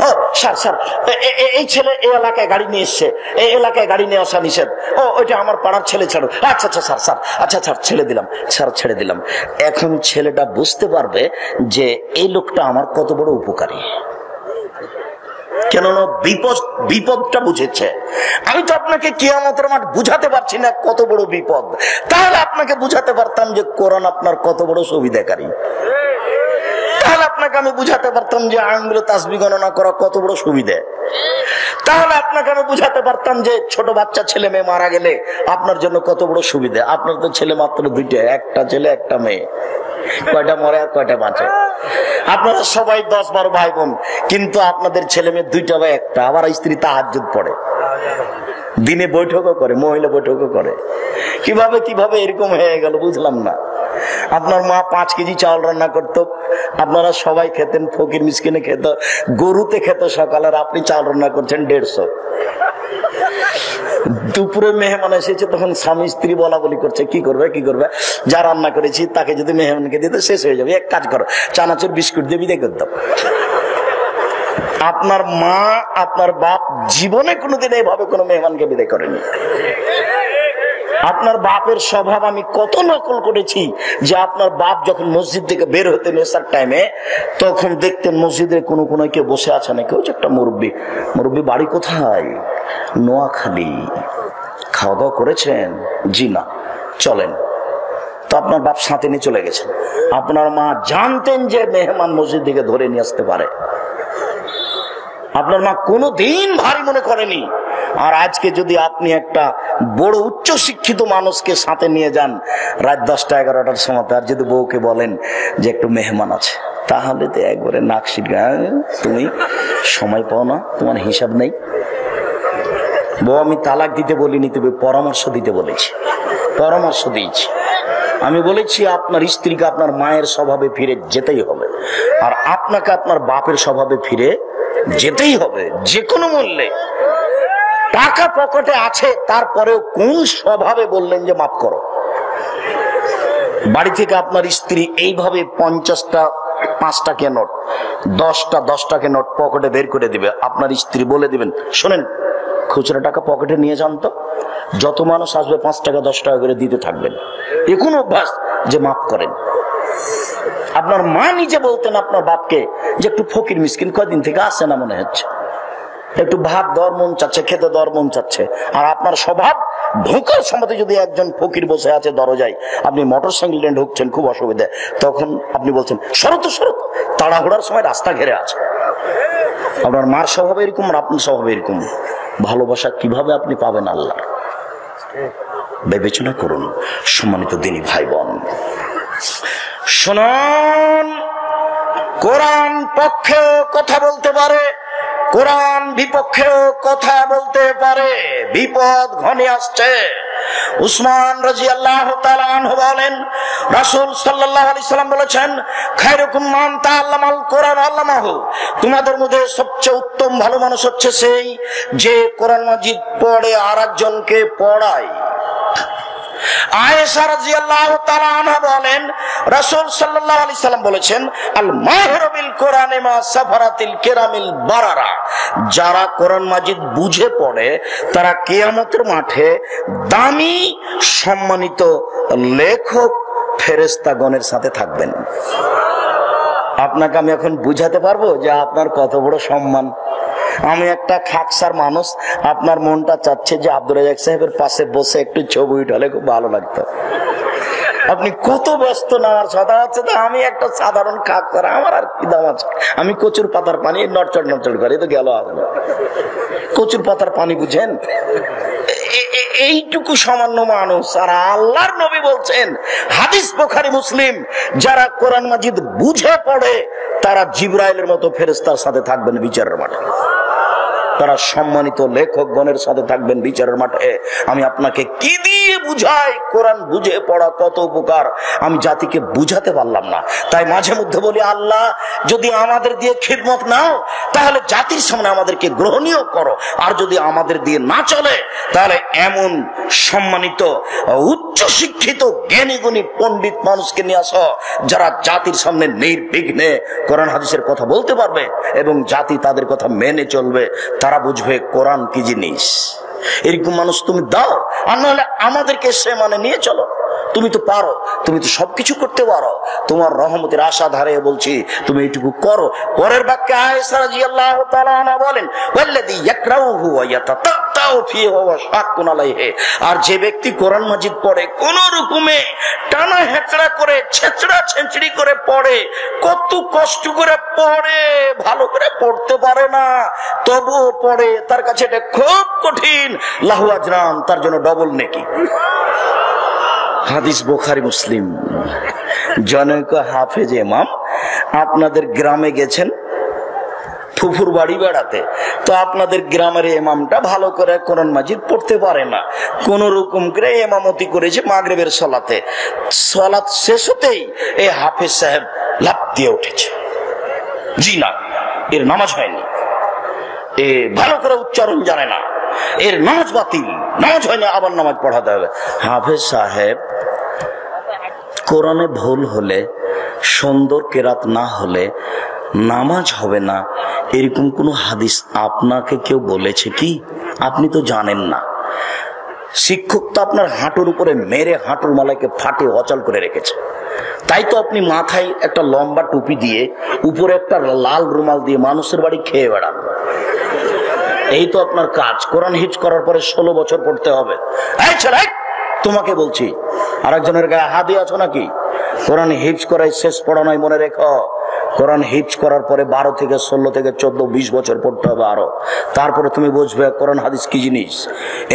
ও স্যার স্যার, এই ছেলে এই এলাকায় গাড়ি নিয়ে এসছে, এই এলাকায় গাড়ি নিয়ে আসা নিষেধ। ও ওইটা আমার পাড়ার ছেলে। ছাড়ো। আচ্ছা আচ্ছা স্যার স্যার, আচ্ছা স্যার ছেড়ে দিলাম, স্যার ছেড়ে দিলাম। এখন ছেলেটা বুঝতে পারবে যে এই লোকটা আমার কত বড় উপকারী, কেননা বিপদটা বুঝেছে। আমি তো আপনাকে কিয়ামতের মাঠ বুঝাতে পারছি না কত বড় বিপদ, তাহলে আপনাকে বুঝাতে পারতাম যে কোরআন আপনার কত বড় সুবিধাকারী। তাহলে আপনাকে আমি বুঝাতে পারতাম যে আঙ্গুলে তাসবিহ গণনা করা কত বড় সুবিধা। তাহলে আপনাকে আমি বুঝাতে পারতাম যে ছোট বাচ্চা ছেলে মেয়ে মারা গেলে আপনার জন্য কত বড় সুবিধা। আপনার তো ছেলে মাত্র 2টা, একটা ছেলে একটা মেয়ে, কয়টা মরে আর কয়টা বাঁচে? আপনারা সবাই 10-12 ভাই বোন, কিন্তু আপনাদের ছেলে মেয়ে 2টা বা 1টা, আবার স্ত্রী তাহাজ্জুদ পড়ে। দিনে বৈঠকও করে, মহিলা বৈঠকও করে। কিভাবে কিভাবে এরকম হয়ে গেল বুঝলাম না। আপনার মা 5 কেজি চাউল রান্না করতো, আপনারা সবাই খেতেন, ফকির মিসকিনে খেত, গরুতে খেত সকালের, আপনি চাউল রান্না করছেন 150। দুপুরে মেহমান এসেছে, তখন স্বামী স্ত্রী বলা বলি করছে, কি করবে কি করবে, যা রান্না করেছি তাকে যদি মেহমানকে দিতে শেষ হয়ে যাবে, এক কাজ করো, চানাচুর বিস্কুট দিয়ে বিদায় করে দাও। আপনার মা আপনার বাপ জীবনে কোনোদিন এইভাবে কোনো মেহমানকে বিদায় করেনি। আপনার বাপের স্বভাব আমি কত নকল করেছি, যে আপনার বাপ যখন মসজিদ থেকে বের হতেন এসার টাইমে, তখন দেখতেন মসজিদের কোনো কোনায় কেউ বসে আছে নাকি, ওই যে একটা মুরব্বী, মুরব্বী বাড়ি কোথায়, নোয়াখালী, খাওয়া দাওয়া করেছেন, জি না, চলেন। তো আপনার বাপ সাথে নিয়ে চলে গেছেন। আপনার মা জানতেন যে মেহমান মসজিদ থেকে ধরে নিয়ে আসতে পারে, আপনার মা কোনোদিন ভারী মনে করেনি। আর আজকে যদি আপনি একটা বড় উচ্চ শিক্ষিত মানুষকে সাথে নিয়ে যান রাত 10টা 11টার সময়, আর যদি বউকে বলেন যে একটু মেহমান আছে, তাহলে তো একবারে নাক সিটকা, তুমি সময় পাও না, তোমার হিসাব নেই। বউ আমি তালাক দিতে বলিনি, তুমি পরামর্শ দিতে বলেছি, পরামর্শ দিয়েছি। আমি বলেছি আপনার স্ত্রীকে আপনার মায়ের স্বভাবে ফিরে যেতেই হবে, আর আপনাকে আপনার বাপের স্বভাবে ফিরে যেতেই হবে যে কোনো মূল্যে। টাকা পকেটে আছে, তারপরেও কোন স্বভাবে বললেন যে মাফ করো? বাড়ি থেকে আপনার স্ত্রী এইভাবে 50টা 5 টাকা নোট, 10টা 10 টাকা নোট পকেটে বের করে দিবে, আপনার স্ত্রী বলে দিবেন, শোনেন খুচরা টাকা পকেটে নিয়ে যান তো, যত মানুষ আসবে 5 টাকা 10 টাকা করে দিতে থাকবেন। এ কোন অভ্যাস যে মাফ করেন? আপনার মা নিজে বলতেন আপনার বাপকে যে একটু ফকির মিসকিন কয়দিন থেকে আসে না মনে হচ্ছে, একটু ভাত দেওয়ার মন চাচ্ছে, খেতে দেওয়ার মন চাচ্ছে। আর আপনার স্বভাব, ঢোকার সময় যদি একজন ফকির বসে আছে দরজায়, আপনি মোটর সাইকেল নিয়ে ঢুকছেন, খুব অসুবিধা, তখন আপনি বলছেন শরত শরত, তাড়াহুড়ার সময় রাস্তা ঘেরে আছে। আপনার মার স্বভাব এরকম, আর আপনার স্বভাব এরকম। ভালোবাসা কিভাবে আপনি পাবেন আল্লাহ? বিবেচনা করুন সম্মানিত দিনী ভাই বোন। শুনুন, কোরআন পক্ষেও কথা বলতে পারে, কোরআন বিপক্ষেও কথা বলতে পারে। বিপদ ঘনিয়ে আসছে। উসমান রাদিয়াল্লাহু তাআলা আনহু বলেন, রাসূল সাল্লাল্লাহু আলাইহি সাল্লাম বলেছেন, খায়রুকুম মান তাআল্লামাল কোরআন আল্লামাহু, তোমাদের মধ্যে সবচেয়ে উত্তম ভালো মানুষ হচ্ছে সেই যে কোরআন মাজিদ পড়ে আর একজনকে পড়ায়। আয়েশা রাদিয়াল্লাহু তাআলা আনহা বলেন, রাসূল সাল্লাল্লাহু আলাইহি সাল্লাম বলেছেন, আল মাহিরু বিল কোরআনি মা সাফারাতিল কিরামিল বারারা, যারা কোরআন মাজিদ বুঝে পড়ে তারা কিয়ামতের মাঠে দামি সম্মানিত লেখক ফেরেশতাগণের সাথে থাকবেন। আপনাকে আমি এখন বুঝাতে পারবো যে আপনার কত বড় সম্মান। আমি একটা খাকসার মানুষ, আপনার মনটা চাচ্ছে যে আব্দুর রাজ্জাক সাহেবের পাশে বসে একটু ছবি উঠালে খুব ভালো লাগতো। আপনি কত ব্যস্ত নেওয়ার কথা হচ্ছে, তো আমি একটা সাধারণ খাকসার, আমার আর কি দাম আছে? আমি কচুর পাতার পানি নড়চড় নড়চড় করে তো গেল। কচুর পাতার পানি বুঝেন? এইটুকু সামান্য মানুষ। আর আল্লাহর নবী বলছেন, হাদিস বুখারী মুসলিম, যারা কোরআন মাজিদ বুঝে পড়ে তারা জিবরাইলের মতো ফেরেশতার সাথে থাকবেন বিচারের মাঠে, তারা সম্মানিত লেখকগণের সাথে থাকবেন বিচারের মাঠে। আমি আপনাকে কি দিয়ে বুঝাই কোরআন বুঝে পড়া কত উপকার, আমি জাতিকে বুঝাতে পারলাম না। তাই মাঝে মধ্যে বলি, আল্লাহ যদি আমাদের দিয়ে খিদমত নাও তাহলে জাতির সামনে আমাদেরকে গ্রহণীয় করো, আর যদি আমাদের দিয়ে না চলে তাহলে এমন সম্মানিত উচ্চ শিক্ষিত জ্ঞানী গুণী পণ্ডিত মানুষকে নিয়ে আসো যারা জাতির সামনে নির্বিঘ্নে কোরআন হাদিসের কথা বলতে পারবে এবং জাতি তাদের কথা মেনে চলবে, তারা বুঝবে কোরআন কি জিনিস। এরকম মানুষ তুমি দাও, আর নাহলে আমাদেরকে সে মানে নিয়ে চলো। তুমি তো পারো, তুমি তো সবকিছু করতে পারো, তোমার রহমতের আশা ধারে বলছি তুমি এইটুকু করো। পরের বাক্যে আয়েশা রাদিয়াল্লাহু তাআলা আনহা বলেন, ওয়াল্লাযী ইয়াকরাউহু ওয়া ইয়াতাতাউ ফীহি ওয়া শাক্কুন আলাইহি, আর যে ব্যক্তি কোরআন মাজিদ পড়ে কোন রকমে টানা হেঁচড়া করে ছেঁচড়া ছেঁচড়ি করে পড়ে, কত কষ্ট করে পড়ে, ভালো করে পড়তে পারে না তবুও পড়ে, তার কাছে এটা খুব কঠিন, লাহু আজরান, তার জন্য ডবল নেকি। হাদিস বুখারী মুসলিম। জনৈক হাফেজ ইমাম আপনাদের গ্রামে গেছেন, ফুফুর বাড়ি বেড়াতে, তো আপনাদের গ্রামের ইমামটা ভালো করে কোরআন মাজিদ পড়তে পারে না, কোন রকম করে ইমামতি করেছে মাগরিবের সালাতে। সালাত শেষ হতেই এই হাফেজ সাহেব লাফ দিয়ে উঠেছে। জি না, এর নামাজ হয়নি, এ ভালো করে উচ্চারণ জানে না, এর নামাজ বাতিল, নামাজ হয়নি, আবার নামাজ পড়াতে হবে। হাফেজ সাহেব, কোরআনে ভুল হলে, সুন্দর কেরাত না হলে নামাজ হবে না, এরকম কোন হাদিস আপনাকে কেউ বলেছে কি? আপনি তো জানেন না। শিক্ষক তো আপনার হাঁটুর উপরে মেরে হাঁটুর মালাকে ফাটে অচল করে রেখেছে, তাই তো আপনি মাথায় একটা লম্বা টুপি দিয়ে উপরে একটা লাল রুমাল দিয়ে মানুষের বাড়ি খেয়ে বেড়ান। এই তো আপনার কাজ। কোরআন হিফজ করার পরে 16 বছর পড়তে হবে। এই ছেলে, তোমাকে বলছি, আরেকজনের গায়ে হাত দিয়ে আছো নাকি? কোরআন হিফজ করাই শেষ পড়া নয়, মনে রেখো। কোরআন হিফজ করার পরে 12 থেকে 16 থেকে 14 20 বছর পড়তে হবে আরো, তারপরে তুমি বুঝবে কোরআন হাদিস কি জিনিস।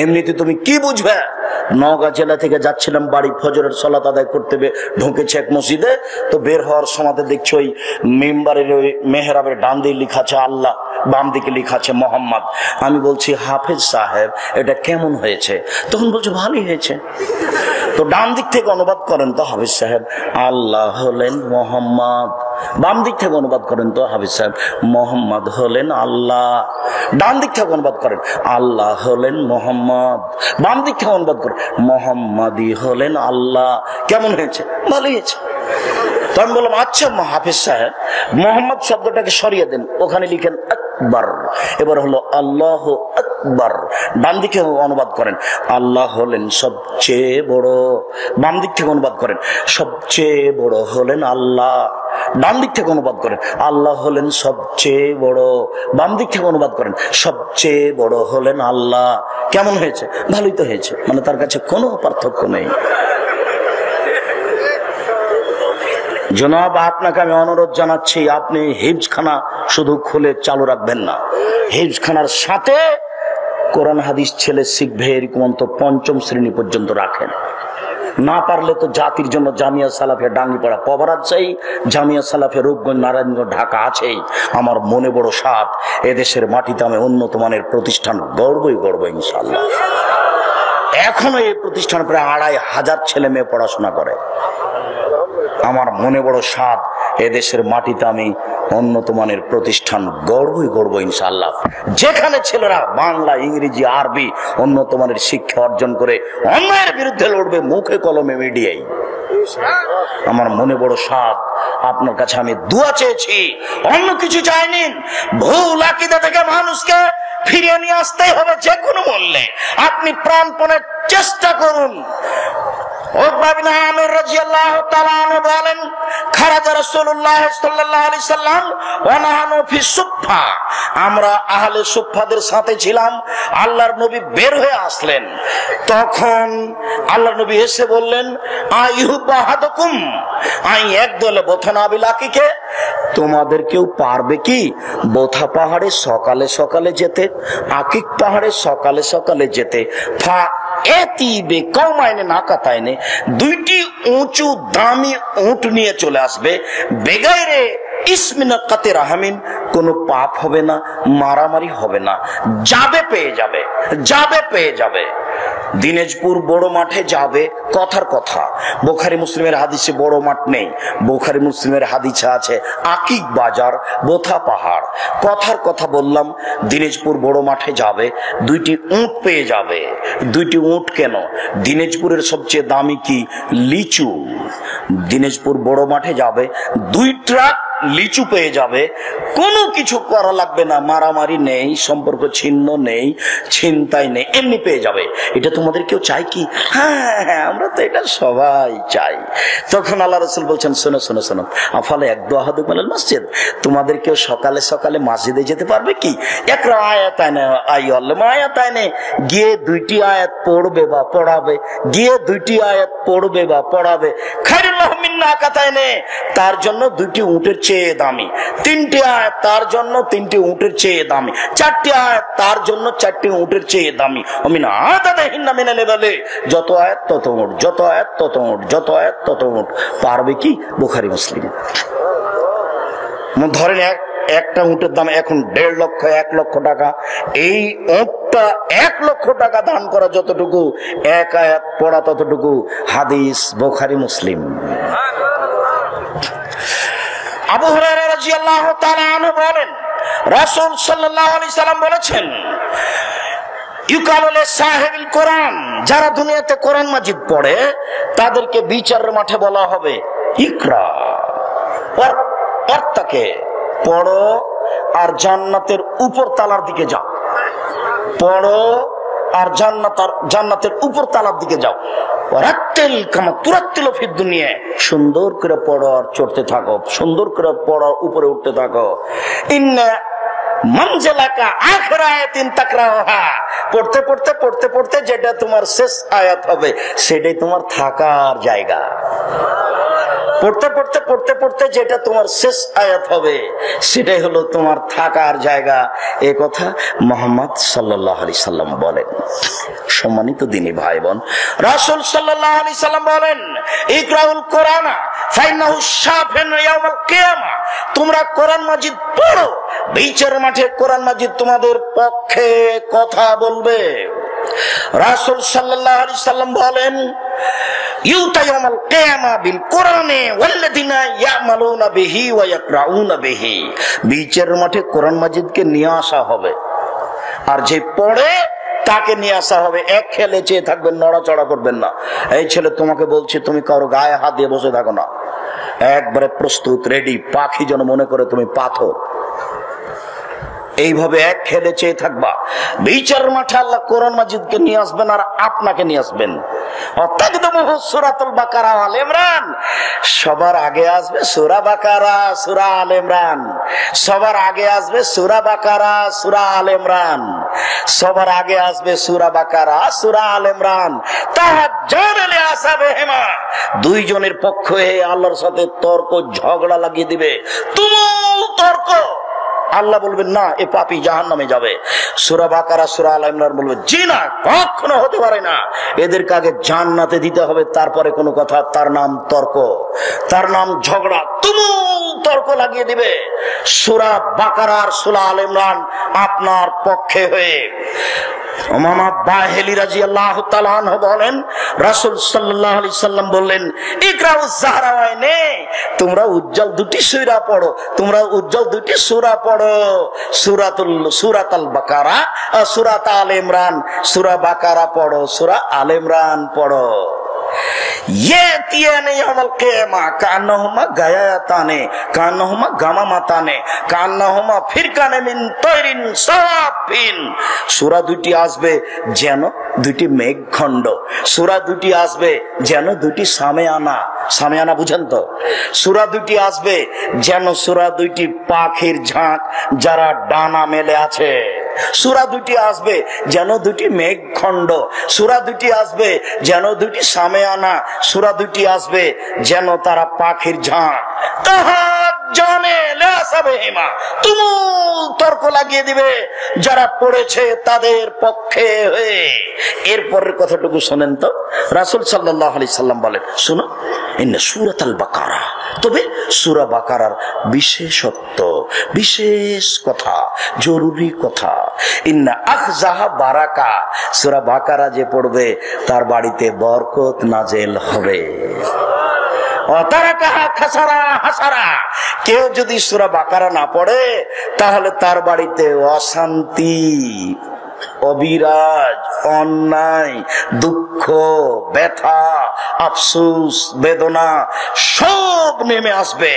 এমনিতে তুমি কি বুঝবে? নওগাঁ জেলা থেকে যাচ্ছিলাম বাড়ি, ফজরের সালাত আদায় করতে ঢুকেছে এক মসজিদে, তো বের হওয়ার সময় দেখছি ওই মেম্বারের ওই মেহরাবের ডান দিকে লেখা আছে আল্লাহ, বাম দিকে লেখা আছে মোহাম্মদ। আমি বলছি হাফেজ সাহেব এটা কেমন হয়েছে? তখন বলছে ভালোই হয়েছে। তো ডান দিক থেকে অনুবাদ করেন তো হাফেজ সাহেব, আল্লাহ হলেন মোহাম্মদ। বাম দিক থেকে অনুবাদ করেন তো হাফেজ সাহেব, মোহাম্মদ হলেন আল্লাহ। ডান দিক থেকে অনুবাদ করেন, আল্লাহ হলেন মোহাম্মদ। বাম দিক থেকে অনুবাদ করেন, মোহাম্মদই হলেন আল্লাহ। কেমন হয়েছে? ভালোই হয়েছে। তো আমি বললাম আচ্ছা হাফেজ সাহেব, মোহাম্মদ শব্দটাকে সরিয়ে দেন, ওখানে লিখেন আকবর। এবার হলো আল্লাহ আকবর। ডান দিকে অনুবাদ করেন, আল্লাহ হলেন সবচেয়ে বড়। বাম দিক থেকে অনুবাদ করেন, সবচেয়ে বড় হলেন আল্লাহ। ডান দিক থেকে অনুবাদ করেন, আল্লাহ হলেন সবচেয়ে বড়। বাম দিক থেকে অনুবাদ করেন, সবচেয়ে বড় হলেন আল্লাহ। কেমন হয়েছে? ভালোই তো হয়েছে। মানে তার কাছে কোনো পার্থক্য নেই। জনাব, আপনাকে আমি অনুরোধ জানাচ্ছি, আপনি হিফজখানা শুধু খুলে চালু রাখবেন না, হিফজখানার সাথে কোরআন হাদিস ছেলে শিখবে এরকম তো 5ম শ্রেণী পর্যন্ত রাখেন। না পারলে তো জাতির জন্য জামিয়া সালাফিয়া ডাঙ্গিপাড়া কভারাত চাই, জামিয়া সালাফিয়া রূপগঞ্জ নারায়ণগঞ্জ ঢাকা আছেই। আমার মনে বড় সাধ, এদেশের মাটিতে আমি উন্নত মানের প্রতিষ্ঠান গড়বই গড়ব ইনশাআল্লাহ। এখনো এই প্রতিষ্ঠান প্রায় 2500 ছেলে মেয়ে পড়াশোনা করে। আমার মনে বড় সাধ, এদেশের মাটিতে আমি উন্নত মানের প্রতিষ্ঠান গড়বই গড়ব ইনশাআল্লাহ। যেখানে ছেলেরা বাংলা, ইংরেজি, আরবি উন্নত মানের শিক্ষা অর্জন করে অন্যায়ের বিরুদ্ধে লড়বে মুখে কলমে মিডিয়ায়। আমার মনে বড় সাধ, আপনার কাছে আমি দোয়া চেয়েছি, অন্য কিছু চাইনি। ভুল আকীদা থেকে মানুষকে ফিরিয়ে নিয়ে আসতেই হবে যে কোনো মূল্যে। আপনি প্রাণপণে চেষ্টা করুন। বলেন, খারাজা রাসূলুল্লাহ সাল্লাল্লাহু আলাইহি সাল্লাম ওয়া নাহনু ফি সুফফা, আমরা আহলে সুফফাদের সাথে ছিলাম। আল্লাহর নবী বের হয়ে আসলেন, তখন আল্লাহর নবী এসে বললেন, আইহুবাহাদুকুম, আই একদলে বোথা বিলাকিকে, তোমাদের কেউ পারবে কি বোথা পাহাড়ে সকালে সকালে যেতে, আকিক পাহাড়ে সকালে সকালে যেতে? ফা এতিবে কওমাইনে নাকাতাইনে, 2টি উঁচু দামি উট নিয়ে চলে আসবে, বেগাইরে ইসমিনাকাতে রাহামিন, কোনো পাপ হবে না, মারামারি হবে না, যাবে পেয়ে যাবে, যাবে পেয়ে যাবে। দিনাজপুর বড় মাঠে যাবে, কথার কথা। বুখারী মুসলিমের হাদিসে বড় মাঠ নেই, বুখারী মুসলিমের হাদিসে আছে আকিক বাজার, বোথা পাহাড়। কথার কথা বললাম, দিনাজপুর বড় মাঠে যাবে, 2টি উট পেয়ে যাবে। 2টি উট কেন? দিনাজপুরের সবচেয়ে দামি কি? লিচু। দিনাজপুর বড় মাঠে যাবে, 2 ট্রাক লিচু পেয়ে যাবে, কোনো কিছু করা লাগবে না, মারামারি নেই, সম্পর্ক ছিন্ন নেই, ছিনতাই নেই, এমনি পেয়ে যাবে। এটা তোমাদের কেউ চাই কি? হ্যাঁ, আমরা তো এটা সবাই চাই। তখন আল্লাহ রাসূল বলছেন, শোনো শোনো শোনো, আফালে একদু আহাদুকুম আলাল মসজিদ, তোমাদের কেউ সকালে সকালে মসজিদে যেতে পারবে কি? একরা আয়াতানে আইয়াল্লামা আয়াতানে, গিয়ে 2টি আয়াত পড়বে বা পড়াবে, গিয়ে 2টি আয়াত পড়বে বা পড়াবে। খায়রুল্লাহ মিন নাকাতাইনে, তার জন্য 2টি উটের চেয়ে দামি। 3টি আয়াত তার জন্য 3টি উটের চেয়ে দামি। 4টি আয়াত তার জন্য 4টি উটের চেয়ে দামি। অমিন আদাদাহিন্না মিনাল ইবালি, যত আয়াত তত উট, যত আয়াত তত উট, যত আয়াত তত উট। পারবে কি? বুখারী মুসলিম। ধরেন একটা উটের দাম এখন 1.5 লক্ষ 1 লক্ষ টাকা। এই উটটা 1 লক্ষ টাকা দান করা যতটুকু, এক আয়াত পড়া ততটুকু। হাদিস বুখারী মুসলিম। আবু হুরায়রা রাদিয়াল্লাহু তাআলা আনহু বলেন, রাসূল সাল্লাল্লাহু আলাইহি সাল্লাম বলেছেন, ইউকালু লিসাহিবিল কোরআন, যারা দুনিয়াতে কোরআন মাজিদ পড়ে তাদেরকে বিচারের মাঠে বলা হবে, ইকরা, পড়তাকে পড়ো আর জান্নাতের উপর তালার দিকে যাও। পড়ো আর জান্নাতের উপর তালার দিকে যাও। রাত্তিল কামা তুরাত্তিল ফিদ দুনিয়া, সুন্দর করে পড়ো আর চড়তে থাকো, সুন্দর করে পড়ো, উপরে উঠতে থাকো। ইন্না মানজিলাকা আখির আয়াতিন তাকরাউহা, পড়তে পড়তে পড়তে পড়তে যেটা তোমার শেষ আয়াত হবে সেটাই তোমার থাকার জায়গা। পড়তে পড়তে পড়তে পড়তে যেটা তোমার শেষ আয়াত হবে সেটাই হলো তোমার থাকার জায়গা। এ কথা মুহাম্মদ সাল্লাল্লাহু আলাইহি সাল্লাম বলেন। সম্মানিত দিনী ভাই বোন, রাসূল সাল্লাল্লাহু আলাইহি সাল্লাম বলেন, ইকরাউল কোরআনা ফাইন্নাহু শাফিন ইয়াউমাল কিয়ামা, তোমরা কোরআন মাজিদ পড়ো, বিচারের মাঠে কোরআন মাজিদ তোমাদের পক্ষে কথা বলবে। রাসূল সাল্লাল্লাহু আলাইহি সাল্লাম বলেন, ইউতা ইয়াউমাল কিয়ামা বিল কোরআনে ওয়াল্লাযিনা ইয়ামালুনা বিহি ওয়া ইয়াকরাউনা বিহি, বিচারের মাঠে কোরআন মাজিদকে নিয়ে আসা হবে, আর যে পড়ে তাকে নিয়ে আসা হবে। এক খেলে চেয়ে থাকবেন, নড়াচড়া করবেন না। এই ছেলে, তোমাকে বলছি, তুমি কারো গায়ে হাত দিয়ে বসে থাকো না, একবারে প্রস্তুত, রেডি, পাখি যেন মনে করে তুমি পাথর। এইভাবে এক খেলে চেয়ে থাকবা। বিচার মাঠে আল্লাহ কোরআন মাজিদকে নিয়ে আসবেন আর আপনাকে নিয়ে আসবেন। সূরাতুল বাকারা আল ইমরান, সবার আগে আসবে সূরা বাকারা, সূরা আল ইমরান। সবার আগে আসবে সূরা বাকারা, সূরা আল ইমরান। সবার আগে আসবে সূরা বাকারা, সূরা আল ইমরান। তাহাজ্জান লি আসহাবিহিমা, দুইজনের পক্ষ হয়ে আল্লাহর সাথে তর্ক ঝগড়া লাগিয়ে দিবে, তুমুল তর্ক। আল্লাহ বলবেন, না, এ পাপী জাহান্নামে যাবে। সূরা বাকারা, সূরা আল ইমরান বলবে, জি না, কখনো হতে পারে না, এদেরকে আগে জান্নাতে দিতে হবে, তারপরে কোনো কথা। তার নাম তর্ক, তার নাম ঝগড়া, তুমুল তর্ক লাগিয়ে দিবে। সূরা বাকারা আর সূরা আল ইমরান আপনার পক্ষে হয়ে। উমামা বাহিলি রাদিয়াল্লাহু তাআলা আনহু বলেন, রাসূল সাল্লাল্লাহু আলাইহি সাল্লাম বললেন, ইকরাউজ জাহরাওয়াইনে, তোমরা উজ্জ্বল দুটি সূরা পড়ো, তোমরা উজ্জ্বল দুটি সূরা পড়ো, সূরাতুল বাকারা আর সূরাত আল ইমরান। সূরা বাকারা পড়ো, সূরা আল ইমরান পড়ো। ইয়াতিয়ানি ইয়াউমাল কিয়ামা কান্নাহুমা গায়াতানে কান্নাহুমা গামামাতানে কান্নাহুমা ফিরকানে মিন তায়রিন সাফিন, সূরা দুটি আসবে যেন দুটি মেঘখণ্ড, সূরা দুটি আসবে যেন দুটি সামিয়ানা। সামিয়ানা বুঝেন তো? সূরা দুটি আসবে যেন সূরা দুইটি পাখির ঝাঁক যারা ডানা মেলে আছে। সূরা দুটি আসবে যেন দুটি মেঘখণ্ড, সূরা দুটি আসবে যেন দুটি সামিয়ানা, সূরা দুটি আসবে যেন তারা পাখির ঝাঁক। জানে লাসাবেহিমা, তুমুল তর্ক লাগিয়ে দিবে যারা পড়েছে তাদের পক্ষে হয়ে। এরপরের কথাটুকু শোনেন তো, রাসূল সাল্লাল্লাহু আলাইহি সাল্লাম বলেন, শুনো, ইন্না সূরাতুল বাকারা, তবে সূরা বাকারার বিশেষত্ব, বিশেষ কথা, জরুরি কথা, ইন্না আখযাহা বারাকা, সূরা বাকারা যে পড়বে তার বাড়িতে বরকত নাজেল হবে। কেউ যদি সূরা বাকারা না পড়ে তাহলে তার বাড়িতে অশান্তি, অবিরাজ, অন্যায়, দুঃখ, ব্যথা, আফসোস, বেদনা সব নেমে আসবে।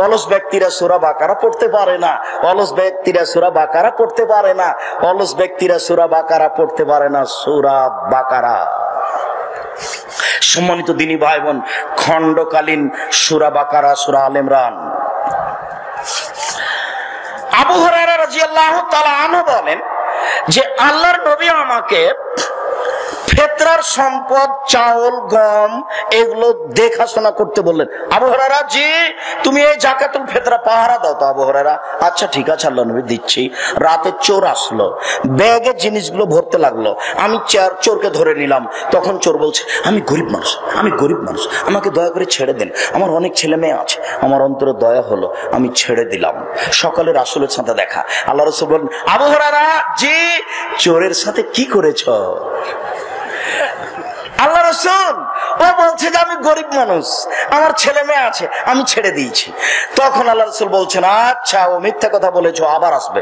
অলস ব্যক্তিরা সূরা বাকারা পড়তে পারে না, অলস ব্যক্তিরা সূরা বাকারা পড়তে পারে না, অলস ব্যক্তিরা সূরা বাকারা পড়তে পারে না। সূরা বাকারা, সম্মানিত দিনী ভাই বোন, খণ্ডকালীন সূরা বাকারা, সূরা আল ইমরান। আবু হুরায়রা রাদিয়াল্লাহু তাআলা আনহু বলেন যে আল্লাহর নবী আমাকে ফেতরার সম্পদ চাউল গম এগুলো দেখাশোনা করতে বললেন। আবু হুরায়রা, জি তুমি এই জাকাতুল ফেতরা পাহারা দাও তো। আবু হুরায়রা, আচ্ছা ঠিক আছে আল্লাহ নবী দিচ্ছি। রাতে চোর আসলো, ব্যাগে জিনিসগুলো ভরতে লাগলো, আমি চোরকে ধরে নিলাম। তখন চোর বলছে, আমি গরিব মানুষ, আমাকে দয়া করে ছেড়ে দেন, আমার অনেক ছেলে মেয়ে আছে। আমার অন্তরে দয়া হলো, আমি ছেড়ে দিলাম। সকালে রাসূলের সাথে দেখা, আল্লাহ রাসূল বলেন, আবু হুরায়রা, জি চোরের সাথে কি করেছ? আল্লাহ রাসূল, ও বলছে যে আমি গরিব মানুষ, আমার ছেলে মেয়ে আছে, আমি ছেড়ে দিয়েছি। তখন আল্লাহ রাসূল বলছেন, আচ্ছা ও মিথ্যা কথা বলেছো, আবার আসবে।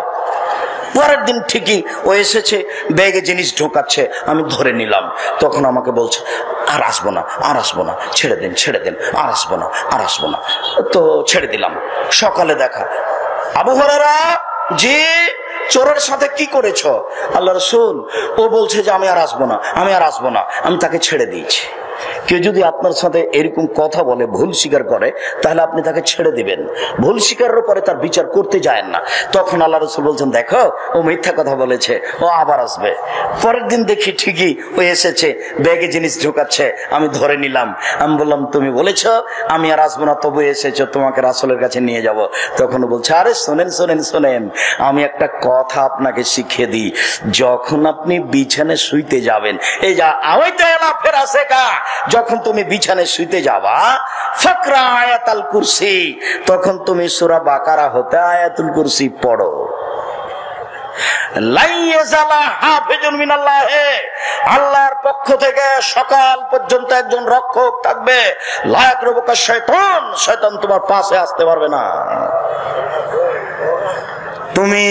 পরের দিন ঠিকই ও এসেছে, ব্যাগে জিনিস ঢোকাচ্ছে, আমি ধরে নিলাম। তখন আমাকে বলছে, আর আসবো না, ছেড়ে দেন, আর আসবো না। তো ছেড়ে দিলাম। সকালে দেখা, আবু হুরায়রা, জি চোরের সাথে কি করেছো? আল্লাহ রাসূল, ও বলছে যে আমি আর আসবো না, আমি তাকে ছেড়ে দিয়েছি। কেউ যদি আপনার সাথে এরকম কথা বলে, ভুল স্বীকার করে, তাহলে আপনি তাকে ছেড়ে দিবেন। ভুল স্বীকারের পরে তার বিচার করতে যায় না। তখন আল্লাহ রাসূল বলছেন, দেখো ও মিথ্যা কথা বলেছে, ও আবার আসবে। পরের দিন দেখি ঠিকই ও এসেছে, ব্যাগে জিনিস ঢোকাচ্ছে, আমি ধরে নিলাম। আমি বললাম, তুমি বলেছ আমি আর আসবো না, তবু এসেছো, তোমাকে রাসূলের কাছে নিয়ে যাব। তখন বলছে, আরে শোনেন, আমি একটা কথা আপনাকে শিখিয়ে দিই। যখন আপনি বিছানে শুইতে যাবেন, এই যা আওয়াইতে এলা ফেরাসে কা, যখন তুমি বিছানে শুইতে যাবা, ফাকরা আয়াতুল কুরসি, তখন তুমি সূরা বাকারা হতে আয়াতুল কুরসি পড়ো। আল্লাহর পক্ষ থেকে সকাল পর্যন্ত একজন রক্ষক থাকবে, শয়তান তোমার পাশে আসতে পারবে না। তুমি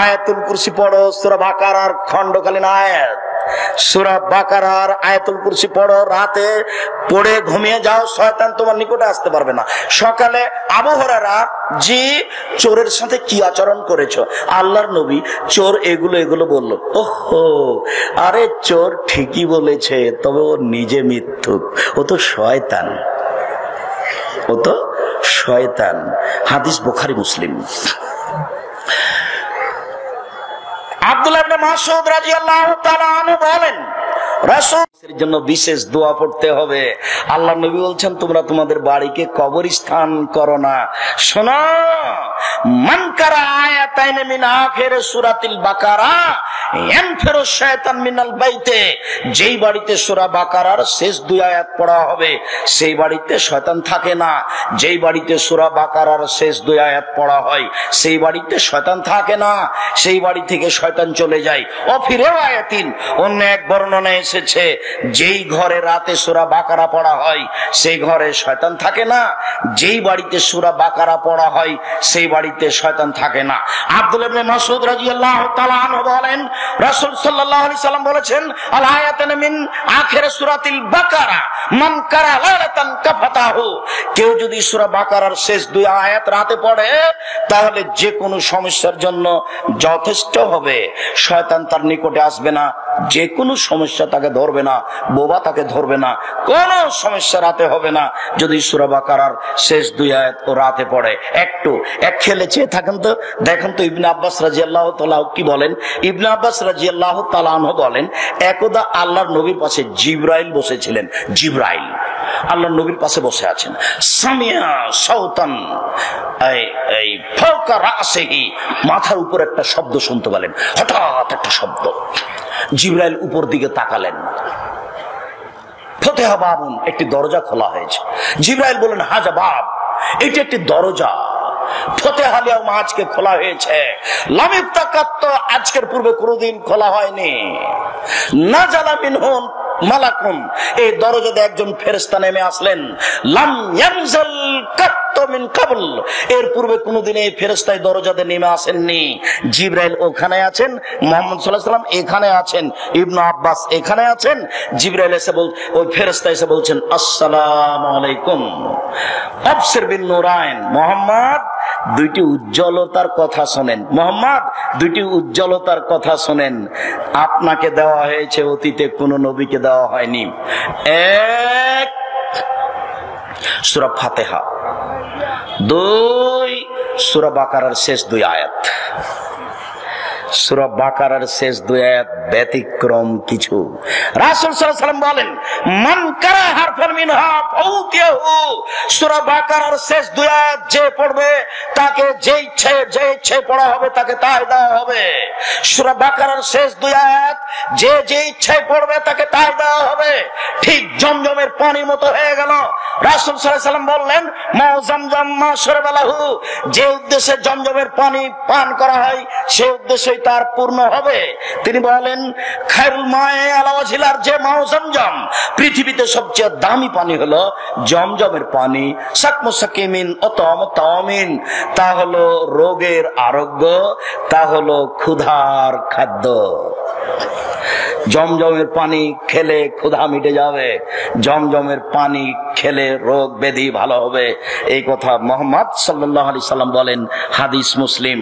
আয়াতুল কুরসি পড়ো, সূরা বাকারার খণ্ডকালীন আয়াত, সূরা বাকারার আয়াতুল কুরসি পড়ো, রাতে পড়ে ঘুমিয়ে যাও, শয়তান তোমার নিকটে আসতে পারবে না। সকালে আবু হুরায়রা, জি চোরের সাথে কি আচরণ করেছো? আল্লাহর নবী চোর এগুলো বলল। ওহো, আরে চোর ঠিকই বলেছে, তবে ও নিজে মিথ্যুক, ও তো শয়তান। হাদিস বুখারী মুসলিম। আব্দুল্লাহ ইবনে মাসউদ রাদিয়াল্লাহু তাআলা আনহু বলেন, রাসূলের জন্য বিশেষ দোয়া পড়তে হবে। আল্লাহর নবী বলছেন, তোমরা তোমাদের বাড়িকে কবরস্থান করো না। শোনো, মান কারা আয়াতাইন মিন আখির সূরাতিল বাকারা ইয়ানফিরু শায়তান মিনাল বাইতে, যেই বাড়িতে সূরা বাকারার শেষ দুই আয়াত পড়া হবে সেই বাড়িতে শয়তান থাকে না। যেই বাড়িতে সূরা বাকারার শেষ দুই আয়াত পড়া হয় সেই বাড়িতে শয়তান থাকে না, সেই বাড়ি থেকে শয়তান চলে যায়। অফিরেও আয়াতিন, অন্য এক বর্ণনায় এসেছে, যেই ঘরে রাতে সূরা বাকারা পড়া হয় সেই ঘরে শয়তান থাকে না, যেই বাড়িতে সূরা বাকারা পড়া হয় সেই বাড়িতে শয়তান থাকে না। আব্দুল্লাহ ইবনে মাসউদ রাদিয়াল্লাহু তাআলা আনহু বলেন, রাসূল সাল্লাল্লাহু আলাইহি সাল্লাম বলেছেন, আল আয়াতান মিন আখির সূরাতিল বাকারা মান কারা লালাতান কাফাতাহু, কেউ যদি সূরা বাকারার শেষ দুই আয়াত রাতে পড়ে তাহলে যে কোনো সমস্যার জন্য যথেষ্ট হবে। শয়তান তার নিকটে আসবে না, যে কোনো সমস্যা তাকে ধরবে না, বোবা তাকে ধরবে না, কোন সমস্যা রাতে হবে না যদি সূরা বাকারার শেষ দুই আয়াত ও রাতে পড়ে। এক খেলে চেয়ে থাকেন তো, দেখেন তো ইবনে আব্বাস রাদিয়াল্লাহু তাআলা কি বলেন। ইবনে আব্বাস রাদিয়াল্লাহু তাআলা আনহু বলেন, একদা আল্লাহর নবীর পাশে জিবরাইল বসেছিলেন। জিবরাইল আল্লাহর নবীর পাশে বসে আছেন। সামিয়া সাউতান, এই ফাওকা রাসিহি, মাথার উপর একটা শব্দ শুনতে পেলেন। হঠাৎ একটা শব্দ, জিবরাইল উপর দিকে তাকালেন, ফতেহা বাবুন, একটি দরজা খোলা হয়েছে। জিবরাইল বলেন, হাজা বাব, এটি একটি দরজা, ফতেহা লিয়াউম, আজকে খোলা হয়েছে। লাম ইফতাকাত, আজকের পূর্বে কোনোদিন খোলা হয়নি। নাজালা মিনহুন মালাকুন, এই দরজাতে একজন ফেরেশতা নেমে আসলেন। লাম ইয়ানজাল কাত মিন কাবল, এর পূর্বে কোনোদিন এই ফেরেশতা দরজাতে নেমে আসেননি। জিবরাইল ওখানে আছেন, মুহাম্মদ সাল্লাল্লাহু আলাইহি ওয়াসাল্লাম এখানে আছেন, ইবনে আব্বাস এখানে আছেন। জিবরাইল এসে ওই ফেরেশতা এসে বলছেন, আসসালামু আলাইকুম আবসির বিন নূরাইন, মুহাম্মদ দুইটি উজ্জ্বলতার কথা শোনেন, মুহাম্মদ দুইটি উজ্জ্বলতার কথা শোনেন, আপনাকে দেওয়া হয়েছে, অতীতে কোন নবীকে দেওয়া হয়নি। এক, সূরা ফাতিহা, দুই, সূরা বাকারার শেষ দুই আয়াত। সূরা বাকারার শেষ দুই আয়াত ব্যতিক্রম কিছু। রাসূল সাল্লাল্লাহু আলাইহি ওয়াসাল্লাম বলেন, মান কারা হারফান মিনহা ফাউতিয়াহু, সূরা বাকারার শেষ দুই আয়াত যে পড়বে তাকে যে ইচ্ছে পড়া হবে তাকে তাই দেওয়া হবে। সূরা বাকারার শেষ দুই আয়াত যে ইচ্ছে পড়বে তাকে তাই দেওয়া হবে। ঠিক জমজমের পানির মতো হয়ে গেল। রাসূল সাল্লাল্লাহু আলাইহি ওয়াসাল্লাম বললেন, মা জামজাম মা শরবালাহু, যে উদ্দেশ্যে জমজমের পানি পান করা হয় সে উদ্দেশ্যই তার পূর্ণ হবে। তিনি বলেন, খায়রুল মায়ে আলা ওয়াজিলার, যে মা জামজাম, পৃথিবীতে সবচেয়ে দামি পানি হলো জমজমের পানি। সাকমু সাকিমিন অতম তামিন, তা হলো রোগের আরোগ্য, তা হলো ক্ষুধার খাদ্য। জমজমের পানি খেলে ক্ষুধা মিটে যাবে, জমজমের পানি খেলে রোগ ব্যাধি ভালো হবে, এই কথা মুহাম্মদ সাল্লাল্লাহু আলাইহি সাল্লাম বলেন, হাদিস মুসলিম।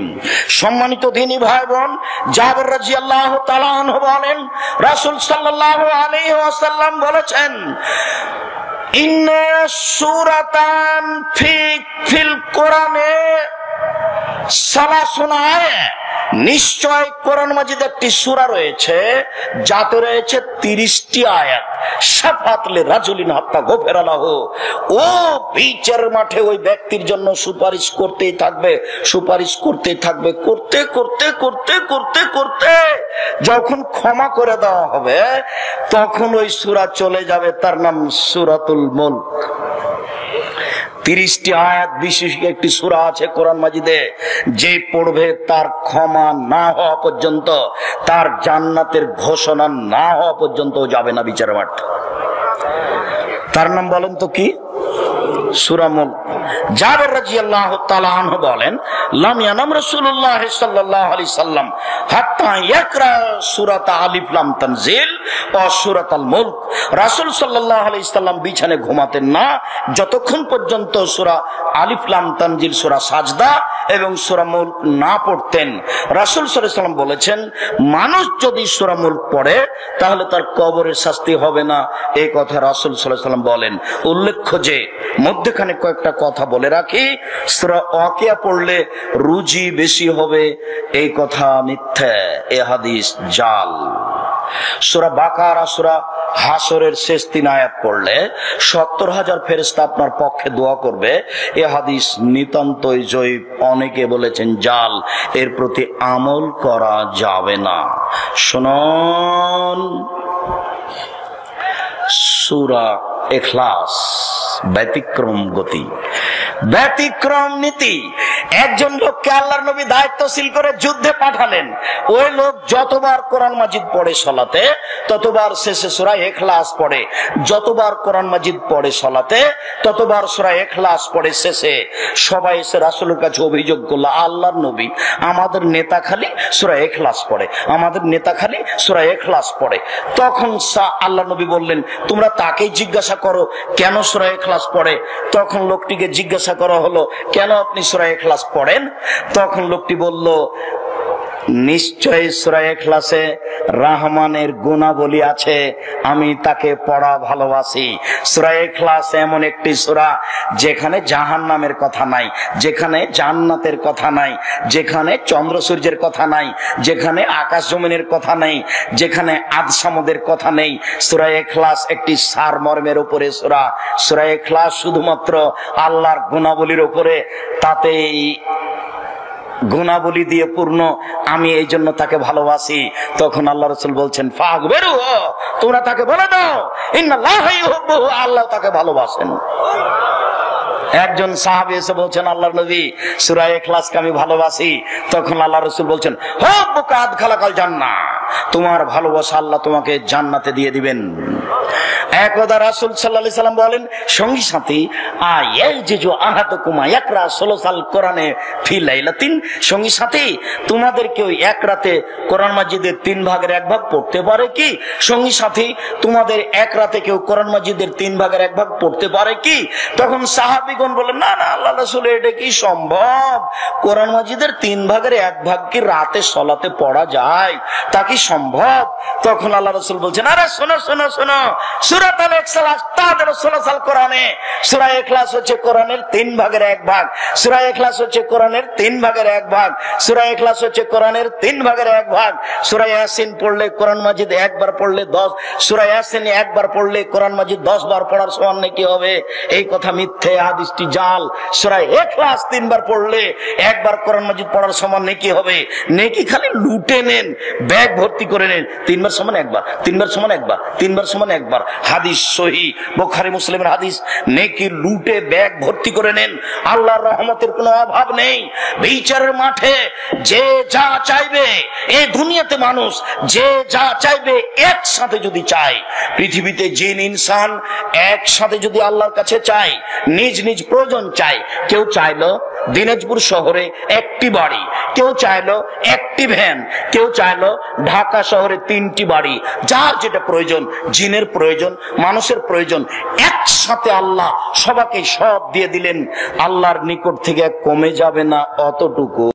সম্মানিত দ্বীনি ভাই বোন, জাবের রাদিয়াল্লাহু তাআলা আনহু বলেন, রাসূল সাল্লাল্লাহু আলাইহি ওয়াসাল্লাম বলেছেন, ইন্না সূরাতান ফিল কোরআনে সালাসুন আয়াত, নিশ্চয় কোরআন মাজিদ একটি সূরা রয়েছে যাতে রয়েছে 30টি আয়াত। শাফাত লিরাজুলিন হাত্তা গফিরা লাহু, ও বিচার মাঠে ওই ব্যক্তির জন্য সুপারিশ করতেই থাকবে, সুপারিশ করতেই থাকবে, করতে করতে করতে করতে করতে যখন ক্ষমা করে দেওয়া হবে তখন ওই সূরা চলে যাবে, তার নাম সূরাতুল মুলক। 30টি আয়াত বিশেষ একটি সূরা আছে কোরআন মাজিদে, যে পড়বে তার ক্ষমা না হওয়া পর্যন্ত, তার জান্নাতের ঘোষণা না হওয়া পর্যন্ত যাবে না বিচার মাঠ। তার নাম বলেন তো কি? সূরা মুলক। জাবের রাদিয়াল্লাহু তাআলা আনহু বলেন, লাম ইয়ানাম রাসূলুল্লাহ সাল্লাল্লাহু আলাইহি সাল্লাম হাত্তা ইয়াকরা সূরাত আলিফ লাম তানজিল ও সূরাতুল মুলক। রাসূল সাল্লাল্লাহু আলাইহি সাল্লাম বিছানায় ঘুমাতেন না যতক্ষণ পর্যন্ত সূরা আলিফ লাম তানজিল, সূরা সাজদা এবং সূরা মুলক না পড়তেন। রাসূল সাল্লাল্লাহু আলাইহি সাল্লাম বলেছেন, মানুষ যদি সূরা মুলক পড়ে তাহলে তার কবরের শাস্তি হবে না, এই কথা রাসূল সাল্লাল্লাহু আলাইহি সাল্লাম বলেন। উল্লেখ্য যে মধ্যখানে কয়েকটা কথা বলে রাখি, সূরা ওয়াকিয়া পড়লে রুজি বেশি হবে, এই কথা মিথ্যা, এ হাদিস জাল। সূরা বাকারা, সূরা হাসরের শেষ 3 আয়াত পড়লে 70,000 ফেরেশতা আপনার পক্ষে দোয়া করবে, এ হাদিস নিতান্তই জয়ীফ। অনেকে বলেছেন জাল, এর প্রতি আমল করা যাবে না। শুনুন, সূরা ইখলাস, ব্যতিক্রম গতি, ব্যতিক্রম নীতি। একজন লোককে আল্লাহর নবী দায়িত্বশীল করে যুদ্ধে পাঠালেন। ওই লোক যতবার কোরআন মাজিদ পড়ে সলাতে ততবার শেষে সূরা ইখলাস পড়ে, যতবার কোরআন মাজিদ পড়ে সলাতে ততবার সূরা ইখলাস পড়ে শেষে। সবাই এসে রাসূলের কাছে অভিযোগ করলো, আল্লাহর নবী, আমাদের নেতা খালি সূরা ইখলাস পড়ে, আমাদের নেতা খালি সূরা ইখলাস পড়ে। তখন আল্লাহর নবী বললেন, তোমরা তাকেই জিজ্ঞাসা করো কেন সূরা ইখলাস পড়ে। তখন লোকটিকে জিজ্ঞাসা করা হলো, কেন আপনি সূরা ইখলাস পড়েন? তখন লোকটি বলল, নিশ্চয়ই সূরা ইখলাসে রহমানের গুণাবলী আছে, আমি তাকে পড়া ভালোবাসি। সূরা ইখলাস এমন একটি সূরা যেখানে জাহান্নামের কথা নাই, যেখানে জান্নাতের কথা নাই, যেখানে চন্দ্র সূর্যের কথা নাই, যেখানে আকাশ জমিনের কথা নেই, যেখানে আদসামদের কথা নেই। সূরা ইখলাস একটি সারমর্মের উপরে সূরা। সূরা ইখলাস শুধুমাত্র আল্লাহর গুণাবলীর উপরে, তাতেই গুণাবলী দিয়ে পূর্ণ, আমি এই জন্য তাকে ভালোবাসি। তখন আল্লাহ রাসূল বলছেন, ফাগবেরু, তোমরা তাকে বলে দাও, ইন্নাল্লাহা ইউহিব্বুহু, আল্লাহ তাকে ভালোবাসেন। একজন সাহাবী এসে বলছেন, আল্লাহর নবী, সূরা ইখলাসকে আমি ভালোবাসি। তখন আল্লাহ রাসূল বলছেন, হুব্বুকা আদখালাকাল জান্নাহ, তোমার ভালোবাসা আল্লাহ তোমাকে জান্নাতে দিয়ে দিবেন। একদা রাসূল সাল্লাল্লাহু আলাইহি সাল্লাম বলেন, সঙ্গী সাথী, আয়াজিজু আহাদুকুমা ইয়াকরা সুলুসাল কোরআনে ফি লাইলাতিন, সঙ্গী সাথী, তোমাদের কেউ এক রাতে কোরআন মাজিদের 3 ভাগের 1 ভাগ পড়তে পারে কি? সঙ্গী সাথী, তোমাদের এক রাতে কেউ কোরআন মাজিদের 3 ভাগের 1 ভাগ পড়তে পারে কি? তখন সাহাবীগণ বলেন, না না আল্লাহর রাসূল, এটা কি সম্ভব? কোরআন মাজিদের 3 ভাগের 1 ভাগ কি রাতে সলাতে পড়া যায়? তা কি সম্ভব? তখন আল্লাহ রাসূল বলছেন, আরে শোনো শোনো শোনো, সূরা আল ইখলাস তাদের কোরআনে সূরা ইখলাস হচ্ছে কোরআনের 3 ভাগের 1 ভাগ, সূরা ইখলাস হচ্ছে কোরআনের 3 ভাগের 1 ভাগ, সূরা ইখলাস হচ্ছে কোরআনের 3 ভাগের 1 ভাগ। সূরা ইয়াসিন পড়লে কোরআন মাজিদ একবার পড়লে 10, সূরা ইয়াসিন একবার পড়লে কোরআন মাজিদ 10 বার পড়ার সমান নাকি হবে? এই কথা মিথ্যে, হাদিসটি জাল। সূরা ইখলাস 3 বার পড়লে একবার কোরআন মাজিদ পড়ার সমান নাকি হবে? নেকি খালি লুটে নেন, ব্যাগ ভর্তি করে নেন। 3 বার সমান একবার, 3 বার সমান একবার, 3 বার সমান একবার। হাদিস সহিহ, বুখারী মুসলিমের হাদিস। নেকি লুটে ব্যাগ ভর্তি করে নেন, আল্লাহর রহমতের কোনো অভাব নেই। বিচারের মাঠে যে যা চাইবে, এই দুনিয়াতে মানুষ যে যা চাইবে একসাথে যদি চায়, পৃথিবীতে জিন ইনসান একসাথে যদি আল্লাহর কাছে চায়, নিজ নিজ প্রয়োজন চায়। কেউ চাইলো দিনাজপুর শহরে একটি বাড়ি, কেউ চাইলো একটি ভ্যান, কেউ চাইলো ঢাকা শহরে 3টি বাড়ি। যার যেটা প্রয়োজন, জিনের প্রয়োজন, মানুষের প্রয়োজন, একসাথে আল্লাহ সবাইকে সব দিয়ে দিলেন। আল্লাহর নিকট থেকে কমে যাবে না অতটুকু।